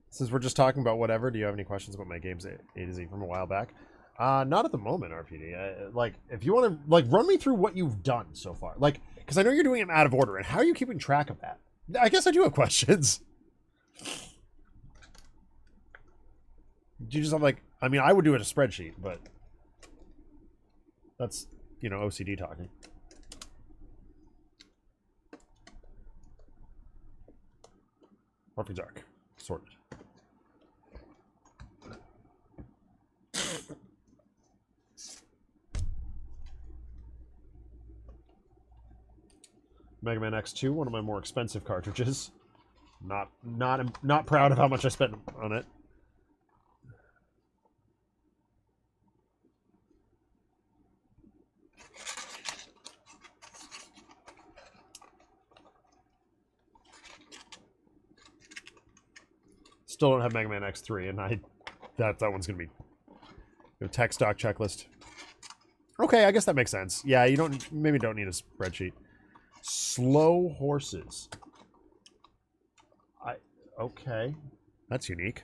Since we're just talking about whatever, do you have any questions about my games A to Z from a while back? Not at the moment, RPD. Like, if you want to, like, run me through what you've done so far. Like, because I know you're doing them out of order, and how are you keeping track of that? I guess I do have questions. Do you just have, like, I mean, I would do it in a spreadsheet, but that's, you know, OCD talking. Perfect dark. Sorted. Mega Man X2, one of my more expensive cartridges. Not proud of how much I spent on it. Still don't have Mega Man X3, and that one's gonna be tech stock checklist. Okay, I guess that makes sense. Yeah, you maybe don't need a spreadsheet. Slow horses. Okay, that's unique.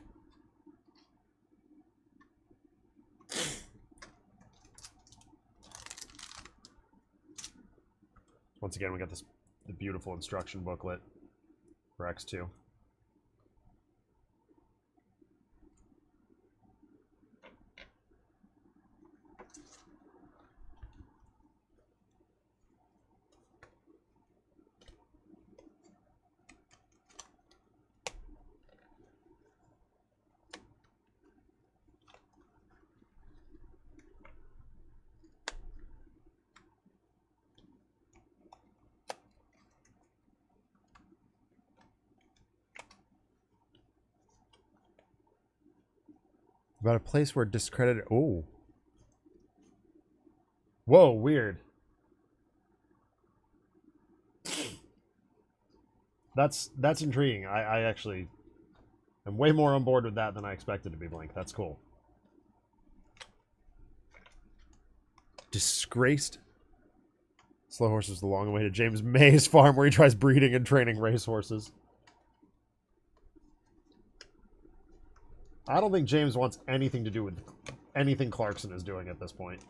Once again, we got the beautiful instruction booklet for X2. About a place where discredited... Oh. Whoa, weird. That's intriguing. I actually am way more on board with that than I expected to be, Blink. That's cool. Disgraced. Slow horses the long way to James May's farm where he tries breeding and training racehorses. I don't think James wants anything to do with anything Clarkson is doing at this point.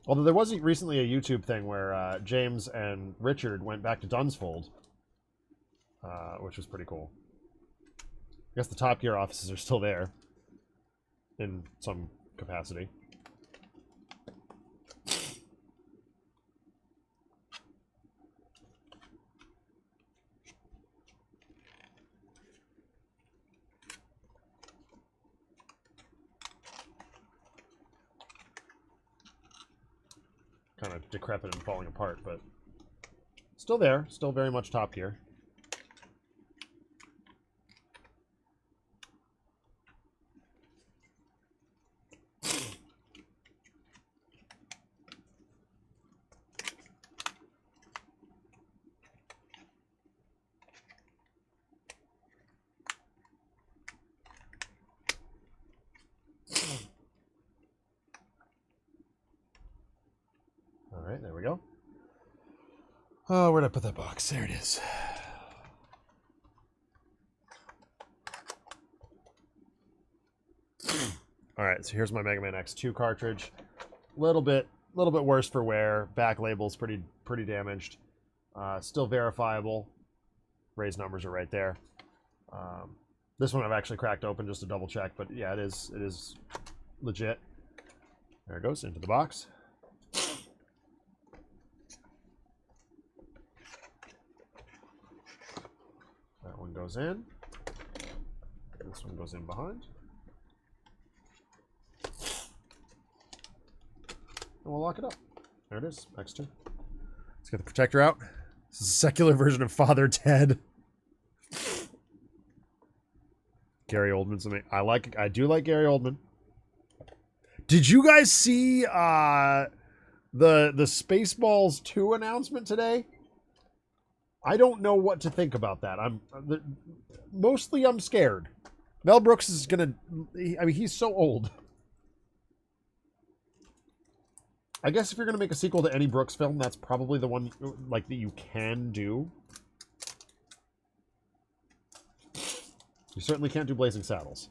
Although there was recently a YouTube thing where James and Richard went back to Dunsfold, which was pretty cool. I guess the Top Gear offices are still there in some capacity. Kind of decrepit and falling apart, but still there. Still very much Top Gear. All right, there we go. Oh, where'd I put that box? There it is. All right, so here's my Mega Man X2 cartridge. Little bit worse for wear. Back label's pretty damaged. Still verifiable. Raised numbers are right there. This one I've actually cracked open just to double check, but yeah, it is legit. There it goes into the box. That one goes in. This one goes in behind. And we'll lock it up. There it is, X2. Let's get the protector out. This is a secular version of Father Ted. Gary Oldman's amazing. I do like Gary Oldman. Did you guys see the Spaceballs 2 announcement today? I don't know what to think about that. Mostly I'm scared. Mel Brooks is gonna. I mean, he's so old. I guess if you're gonna make a sequel to any Brooks film, that's probably the one like that you can do. You certainly can't do Blazing Saddles.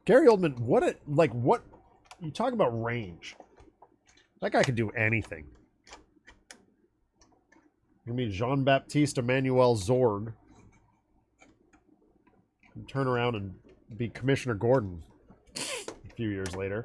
Gary Oldman, what you talk about range. That guy could do anything. You mean Jean-Baptiste Emmanuel Zorg. And turn around and be Commissioner Gordon a few years later.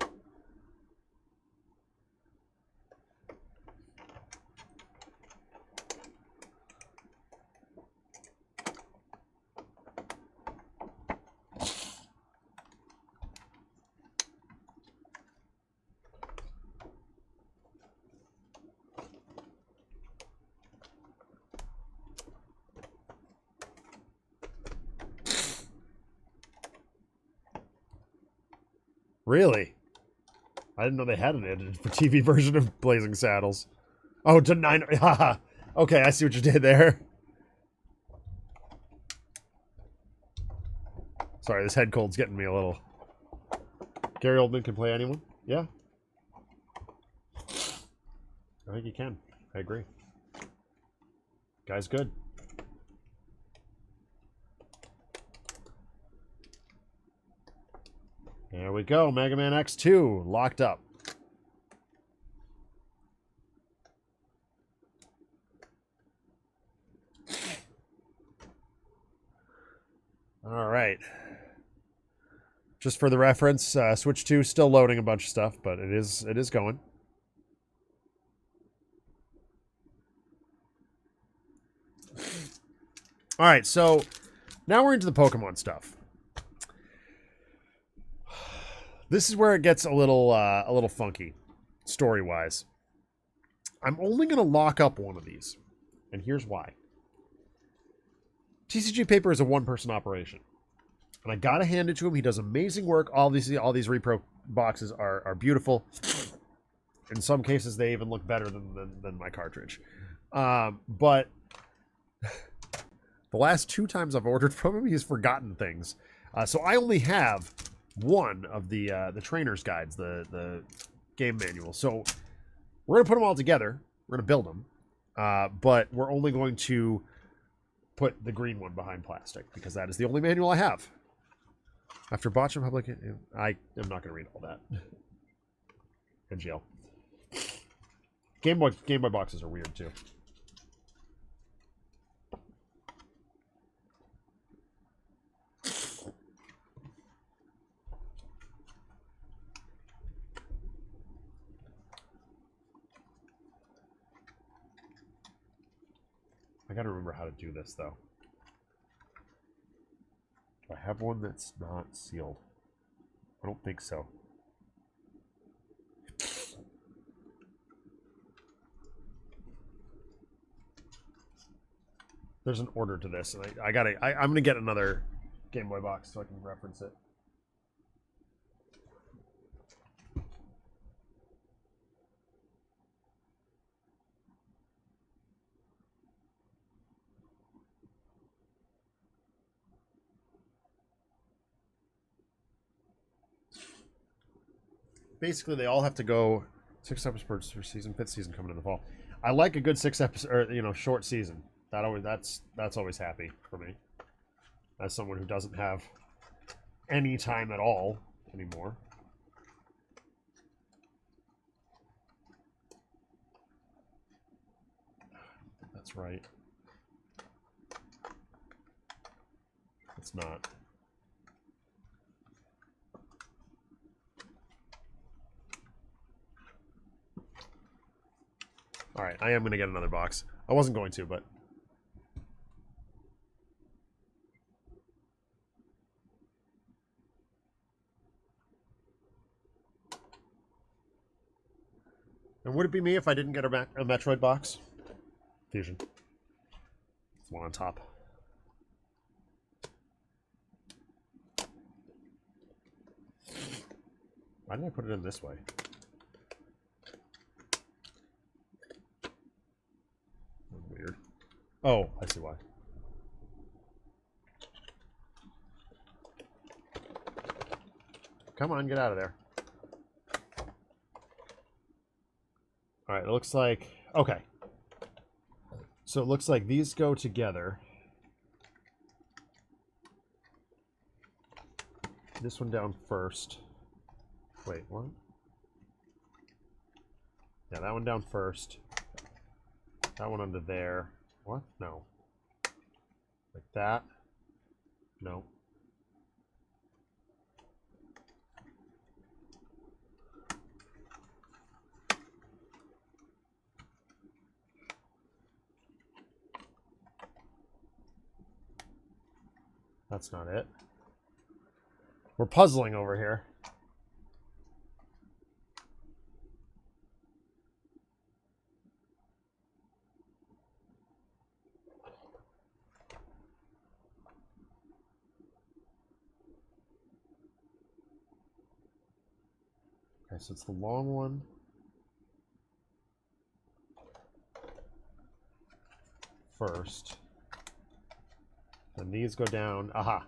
Really? I didn't know they had an edited for TV version of Blazing Saddles. Oh, to 9. Haha. Okay, I see what you did there. Sorry, this head cold's getting me a little. Gary Oldman can play anyone? Yeah. I think he can. I agree. Guy's good. There we go. Mega Man X2 locked up. All right. Just for the reference, Switch 2 still loading a bunch of stuff, but it is going. All right, so now we're into the Pokemon stuff. This is where it gets a little funky, story-wise. I'm only going to lock up one of these, and here's why. TCGPaper is a one-person operation. And I gotta hand it to him. He does amazing work. All these repro boxes are beautiful. In some cases, they even look better than my cartridge. But the last 2 times I've ordered from him, he's forgotten things. So I only have one of the trainer's guides, the game manual. So we're gonna put them all together. We're gonna build them, but we're only going to put the green one behind plastic because that is the only manual I have. After Botch in Public, I am not going to read all that. In jail. Game Boy boxes are weird too. I got to remember how to do this though. Do I have one that's not sealed? I don't think so. There's an order to this, and I'm gonna get another Game Boy box so I can reference it. Basically, they all have to go 6 episodes per season, 5th season coming in the fall. I like a good 6 episode, or short season. That's always happy for me. As someone who doesn't have any time at all anymore. That's right. It's not. All right, I am going to get another box. I wasn't going to, but... And would it be me if I didn't get a Metroid box? Fusion. It's one on top. Why didn't I put it in this way? Weird. Oh, I see why. Come on, get out of there. All right, it looks like... Okay. So it looks like these go together. This one down first. Wait, what? Yeah, that one down first. That one under there. What? No. Like that? No. That's not it. We're puzzling over here. Okay, so it's the long one. First. Then these go down. Aha.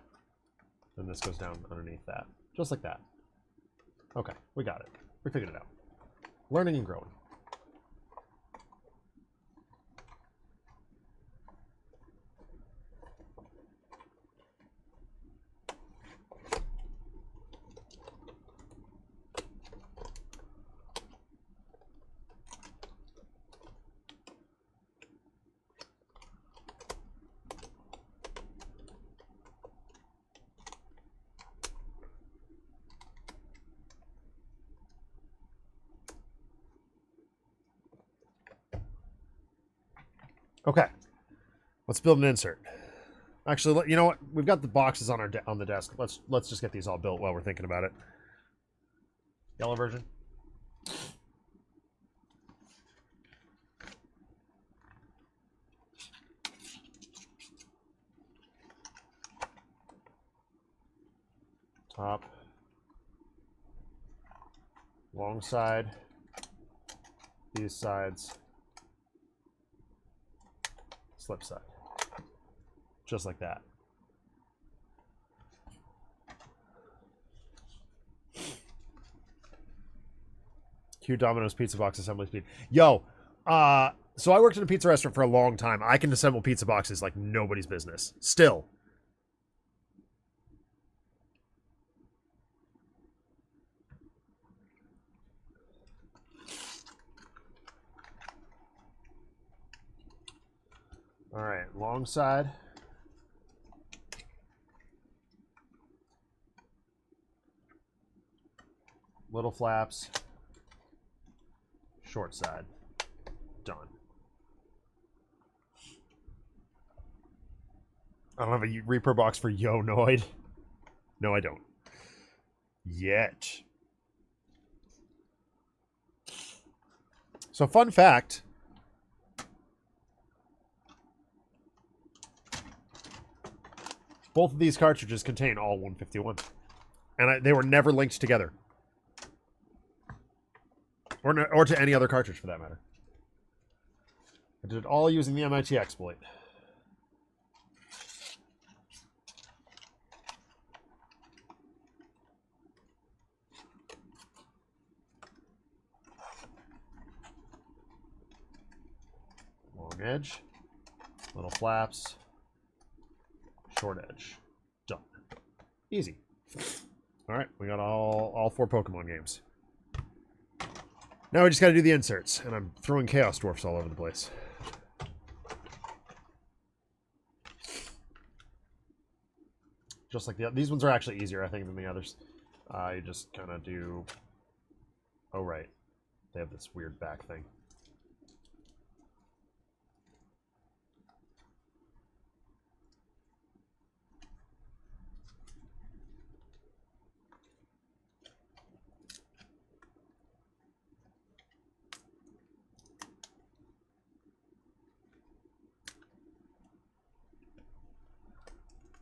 Then this goes down underneath that. Just like that. Okay, we got it. We figured it out. Learning and growing. Okay, let's build an insert. Actually, you know what? We've got the boxes on the desk. Let's just get these all built while we're thinking about it. Yellow version. top, long side, these sides, slip side. Just like that. Q Domino's pizza box assembly speed. Yo, so I worked in a pizza restaurant for a long time. I can assemble pizza boxes like nobody's business. Still. All right, long side. Little flaps. Short side. Done. I don't have a Reaper box for Yo Noid. No, I don't. Yet. So, fun fact. Both of these cartridges contain all 151. And they were never linked together. Or to any other cartridge, for that matter. I did it all using the MIT exploit. Long edge. Little flaps. Short edge. Done. Easy. Alright, we got all 4 Pokemon games. Now we just got to do the inserts, and I'm throwing Chaos Dwarfs all over the place. Just like these ones are actually easier, I think, than the others. You just kind of do... Oh, right. They have this weird back thing.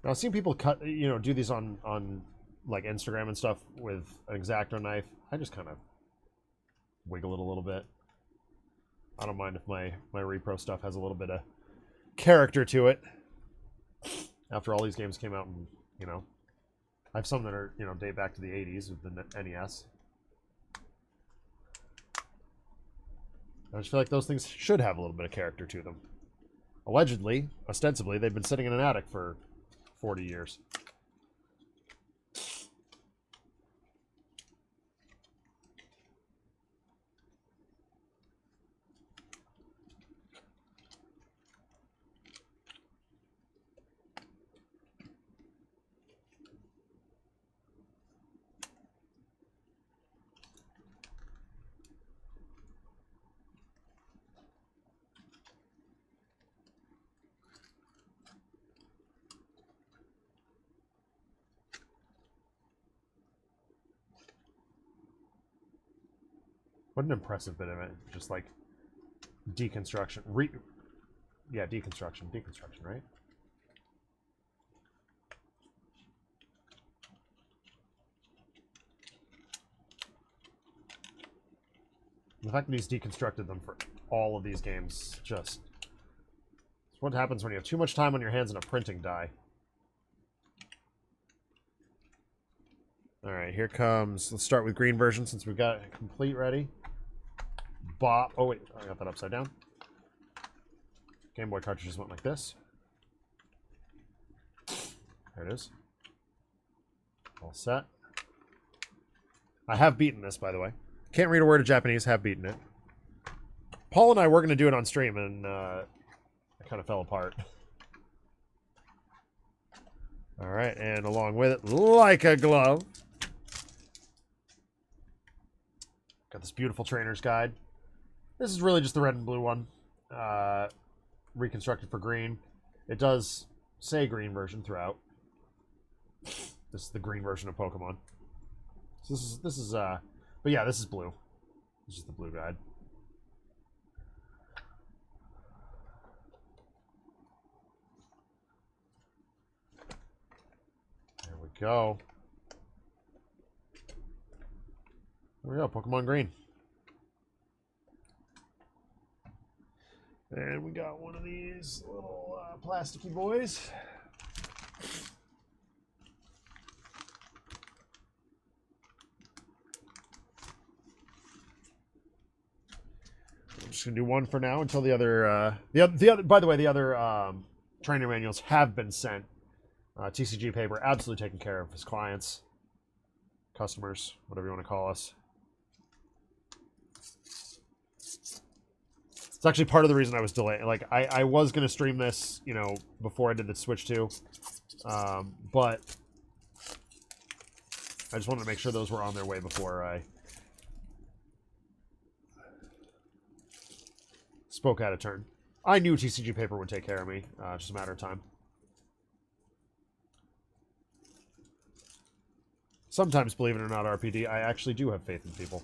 Now, I've seen people do these on like Instagram and stuff with an X-Acto knife. I just kind of wiggle it a little bit. I don't mind if my repro stuff has a little bit of character to it. After all these games came out, and I have some that are date back to the 80s with the NES. I just feel like those things should have a little bit of character to them. Allegedly, ostensibly, they've been sitting in an attic for 40 years. What an impressive bit of it. Just like deconstruction. Yeah, deconstruction. Deconstruction, right? The fact that he's deconstructed them for all of these games, just... It's what happens when you have too much time on your hands and a printing die. Alright, here comes... Let's start with green version since we've got it complete ready. Bop. Oh, wait. I got that upside down. Game Boy cartridges went like this. There it is. All set. I have beaten this, by the way. Can't read a word of Japanese. Have beaten it. Paul and I were going to do it on stream, and it kind of fell apart. All right, and along with it, like a glove, got this beautiful trainer's guide. This is really just the red and blue one, reconstructed for green. It does say green version throughout. This is the green version of Pokemon. So this is but yeah, this is blue. This is the blue guide. There we go. There we go, Pokemon Green. And we got one of these little plasticky boys. I'm just gonna do one for now until the other, by the way, the other trainer manuals have been sent. TCGPaper absolutely taking care of his clients, customers, whatever you want to call us. It's actually part of the reason I was delaying. Like, I was going to stream this, you know, before I did the Switch 2. But I just wanted to make sure those were on their way before I spoke out of turn. I knew TCGPaper would take care of me. Just a matter of time. Sometimes, believe it or not, RPD, I actually do have faith in people.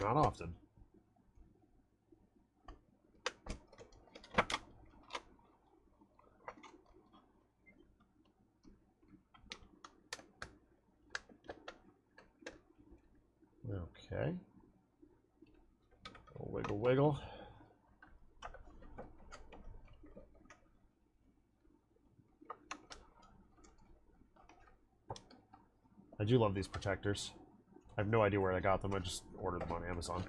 Not often. Okay. Wiggle, wiggle. I do love these protectors. I have no idea where I got them. I just ordered them on Amazon.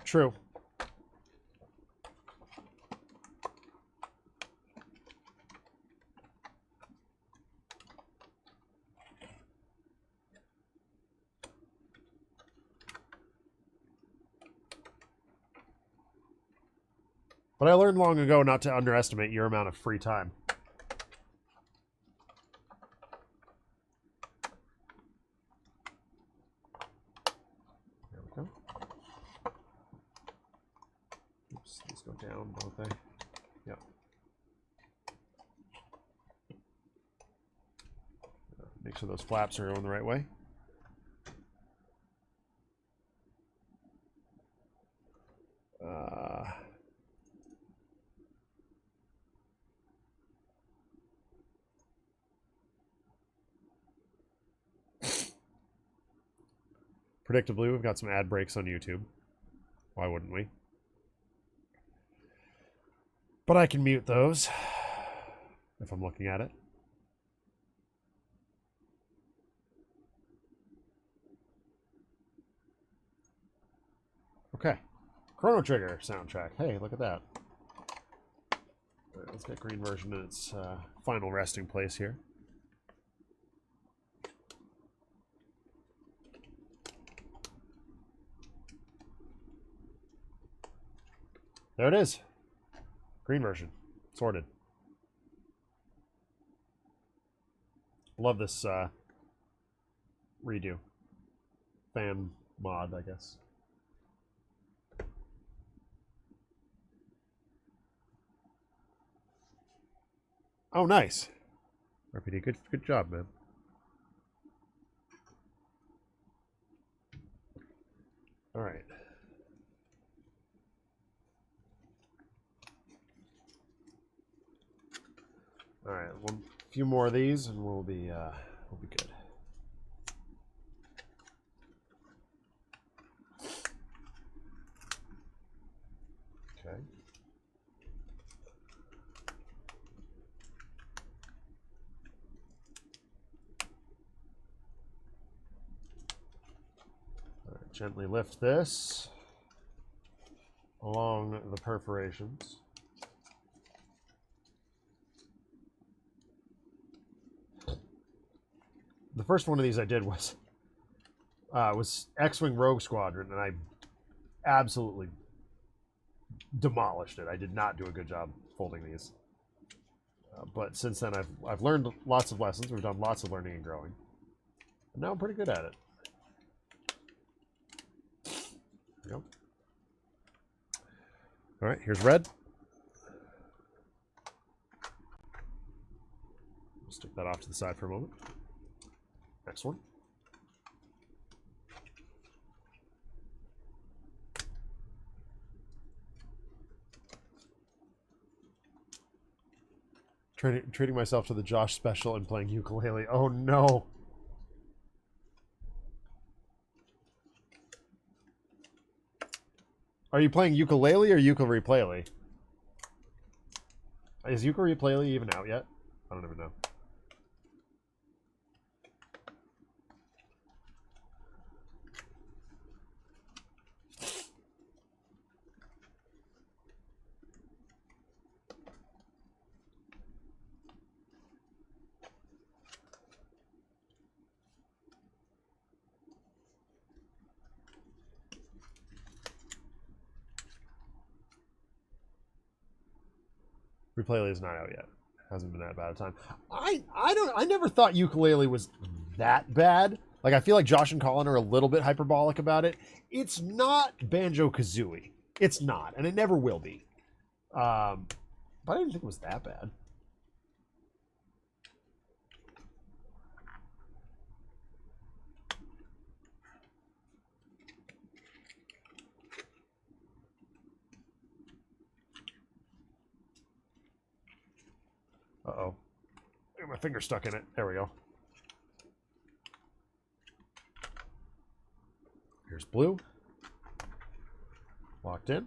True. But I learned long ago not to underestimate your amount of free time. There we go. Oops, these go down, don't they? Yep. Make sure those flaps are going the right way. Predictably, we've got some ad breaks on YouTube. Why wouldn't we? But I can mute those if I'm looking at it. Okay. Chrono Trigger soundtrack. Hey, look at that. All right, let's get green version in its final resting place here. There it is. Green version. Sorted. Love this redo. Fan mod, I guess. Oh, nice. RPD, good job, man. All right. All right, one few more of these, and we'll be good. Okay. All right, gently lift this along the perforations. The first one of these I did was X-Wing Rogue Squadron, and I absolutely demolished it. I did not do a good job folding these. But since then, I've learned lots of lessons. We've done lots of learning and growing. And now I'm pretty good at it. There we go. All right, here's red. We'll stick that off to the side for a moment. Next one. Treating myself to the Josh special and playing ukulele. Oh no. Are you playing ukulele or ukulele? Is ukulele even out yet? I don't even know. Ukulele is not out yet. Hasn't been that bad a time. I never thought ukulele was that bad. Like, I feel like Josh and Colin are a little bit hyperbolic about it. It's not Banjo-Kazooie. It's not, and it never will be. But I didn't think it was that bad. Uh-oh. I got my finger stuck in it. There we go. Here's blue. Locked in.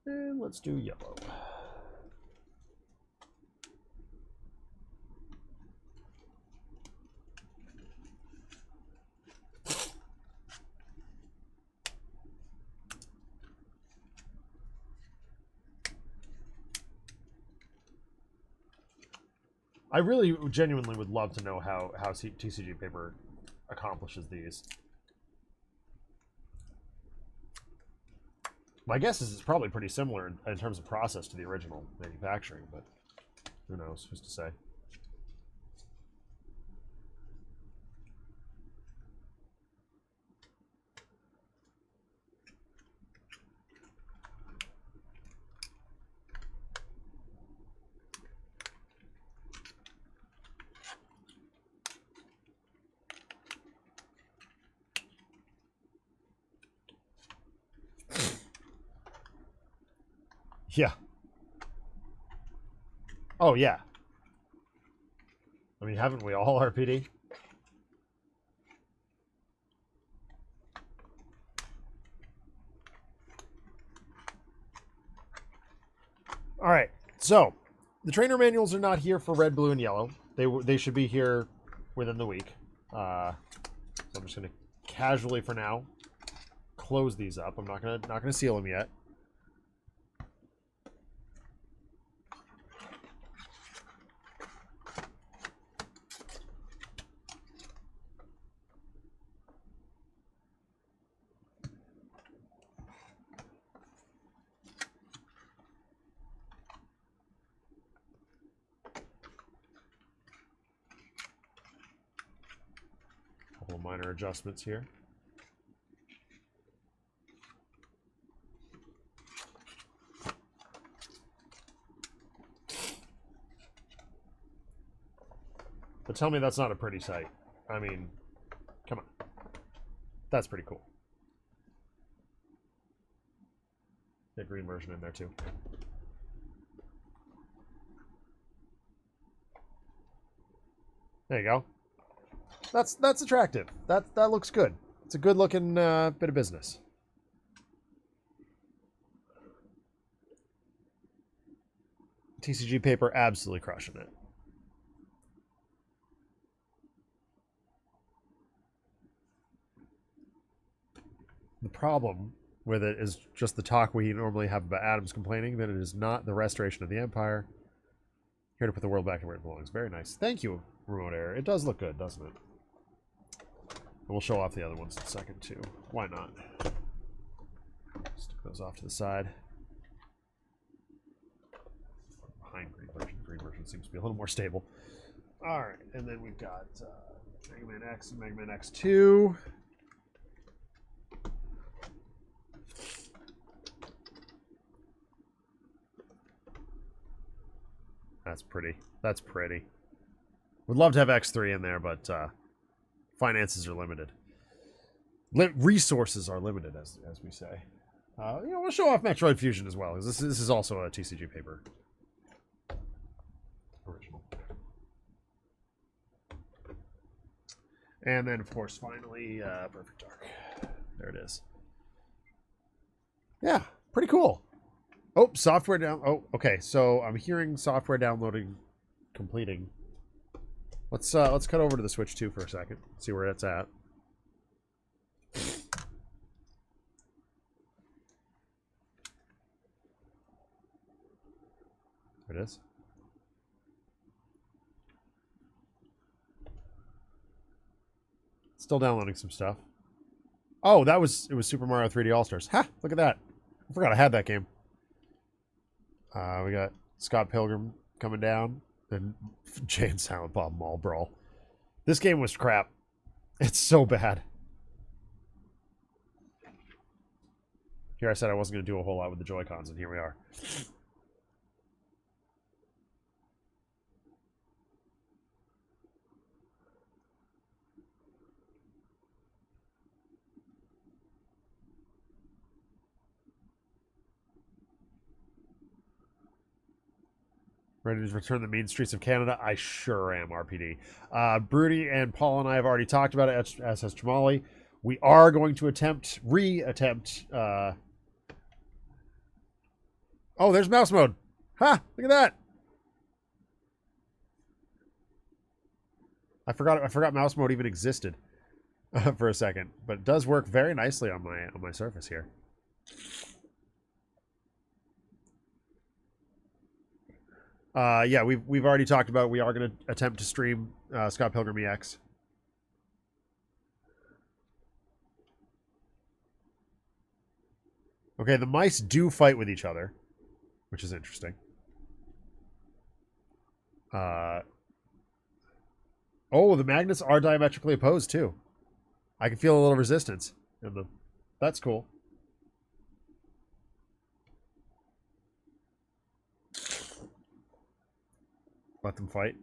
And let's do yellow. I really genuinely would love to know how TCGPaper accomplishes these. My guess is it's probably pretty similar in terms of process to the original manufacturing, but who knows? Who's to say? Yeah. Oh, yeah. I mean, haven't we all, RPD? All right. So, the trainer manuals are not here for red, blue, and yellow. They should be here within the week. So I'm just going to casually, for now, close these up. I'm not gonna seal them yet. Couple of minor adjustments here. But tell me that's not a pretty sight. I mean, come on. That's pretty cool. Get green version in there too. There you go. That's attractive. That looks good. It's a good looking bit of business. TCGPaper absolutely crushing it. The problem with it is just the talk we normally have about Adams complaining that it is not the restoration of the Empire. Here to put the world back where it belongs. Very nice. Thank you, Remote Air. It does look good, doesn't it? And we'll show off the other ones in a second, too. Why not? Stick those off to the side. Behind green version. Green version seems to be a little more stable. Alright, and then we've got Mega Man X and Mega Man X2. That's pretty. That's pretty. Would love to have X3 in there, but finances are limited. Resources are limited, as we say. We'll show off Metroid Fusion as well, because this is also a TCGPaper original. And then, of course, finally, Perfect Dark. There it is. Yeah, pretty cool. Oh, software down. Oh, okay. So I'm hearing software downloading, completing. Let's cut over to the Switch 2 for a second. See where it's at. There it is. Still downloading some stuff. Oh, it was Super Mario 3D All-Stars. Ha! Look at that. I forgot I had that game. We got Scott Pilgrim coming down, and Jay and Silent Bob Mall Brawl. This game was crap. It's so bad. Here I said I wasn't going to do a whole lot with the Joy-Cons, and here we are. Ready to return the mean streets of Canada? I sure am, RPD. Broody and Paul and I have already talked about it, as has Jamali. We are going to re-attempt... Oh, there's mouse mode. Ha! Look at that! I forgot mouse mode even existed for a second. But it does work very nicely on my Surface here. Yeah, we've already talked about it. We are going to attempt to stream Scott Pilgrim EX. Okay, the mice do fight with each other, which is interesting. Oh, the magnets are diametrically opposed too. I can feel a little resistance in them. That's cool. Let them fight.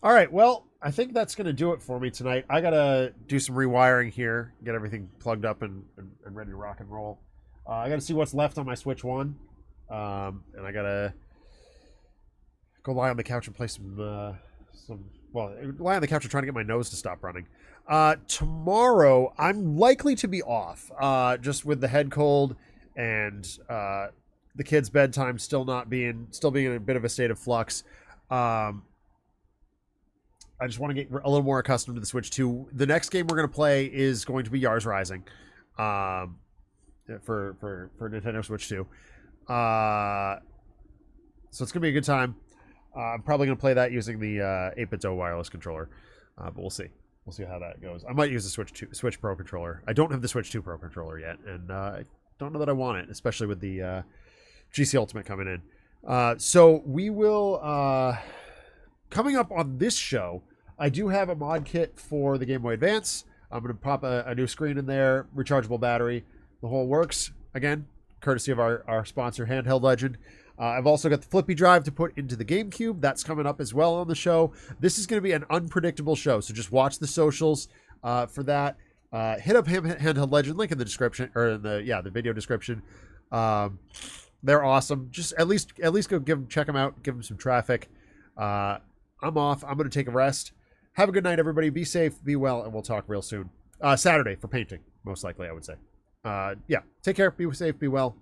All right, well, I think that's going to do it for me tonight. I got to do some rewiring here, get everything plugged up and ready to rock and roll. I got to see what's left on my Switch 1. And I got to go lie on the couch and play lie on the couch and trying to get my nose to stop running. Tomorrow, I'm likely to be off, just with the head cold and the kids' bedtime still being in a bit of a state of flux. I just want to get a little more accustomed to the Switch 2. The next game we're going to play is going to be Yars Rising, for Nintendo Switch 2. So it's going to be a good time. I'm probably going to play that using the 8BitDo wireless controller, but we'll see. We'll see how that goes. I might use the Switch Pro controller. I don't have the Switch 2 Pro controller yet, and I don't know that I want it, especially with the GC Ultimate coming in. So we will... coming up on this show, I do have a mod kit for the Game Boy Advance. I'm going to pop a new screen in there, rechargeable battery, the whole works. Again, courtesy of our sponsor, Handheld Legend. I've also got the flippy drive to put into the GameCube. That's coming up as well on the show. This is going to be an unpredictable show, so just watch the socials for that. Hit up Handheld Legend, link in the description, or in the video description. They're awesome. Just at least go check them out, give them some traffic. I'm off. I'm going to take a rest. Have a good night, everybody. Be safe, be well, and we'll talk real soon. Saturday for painting, most likely, I would say. Yeah, take care, be safe, be well.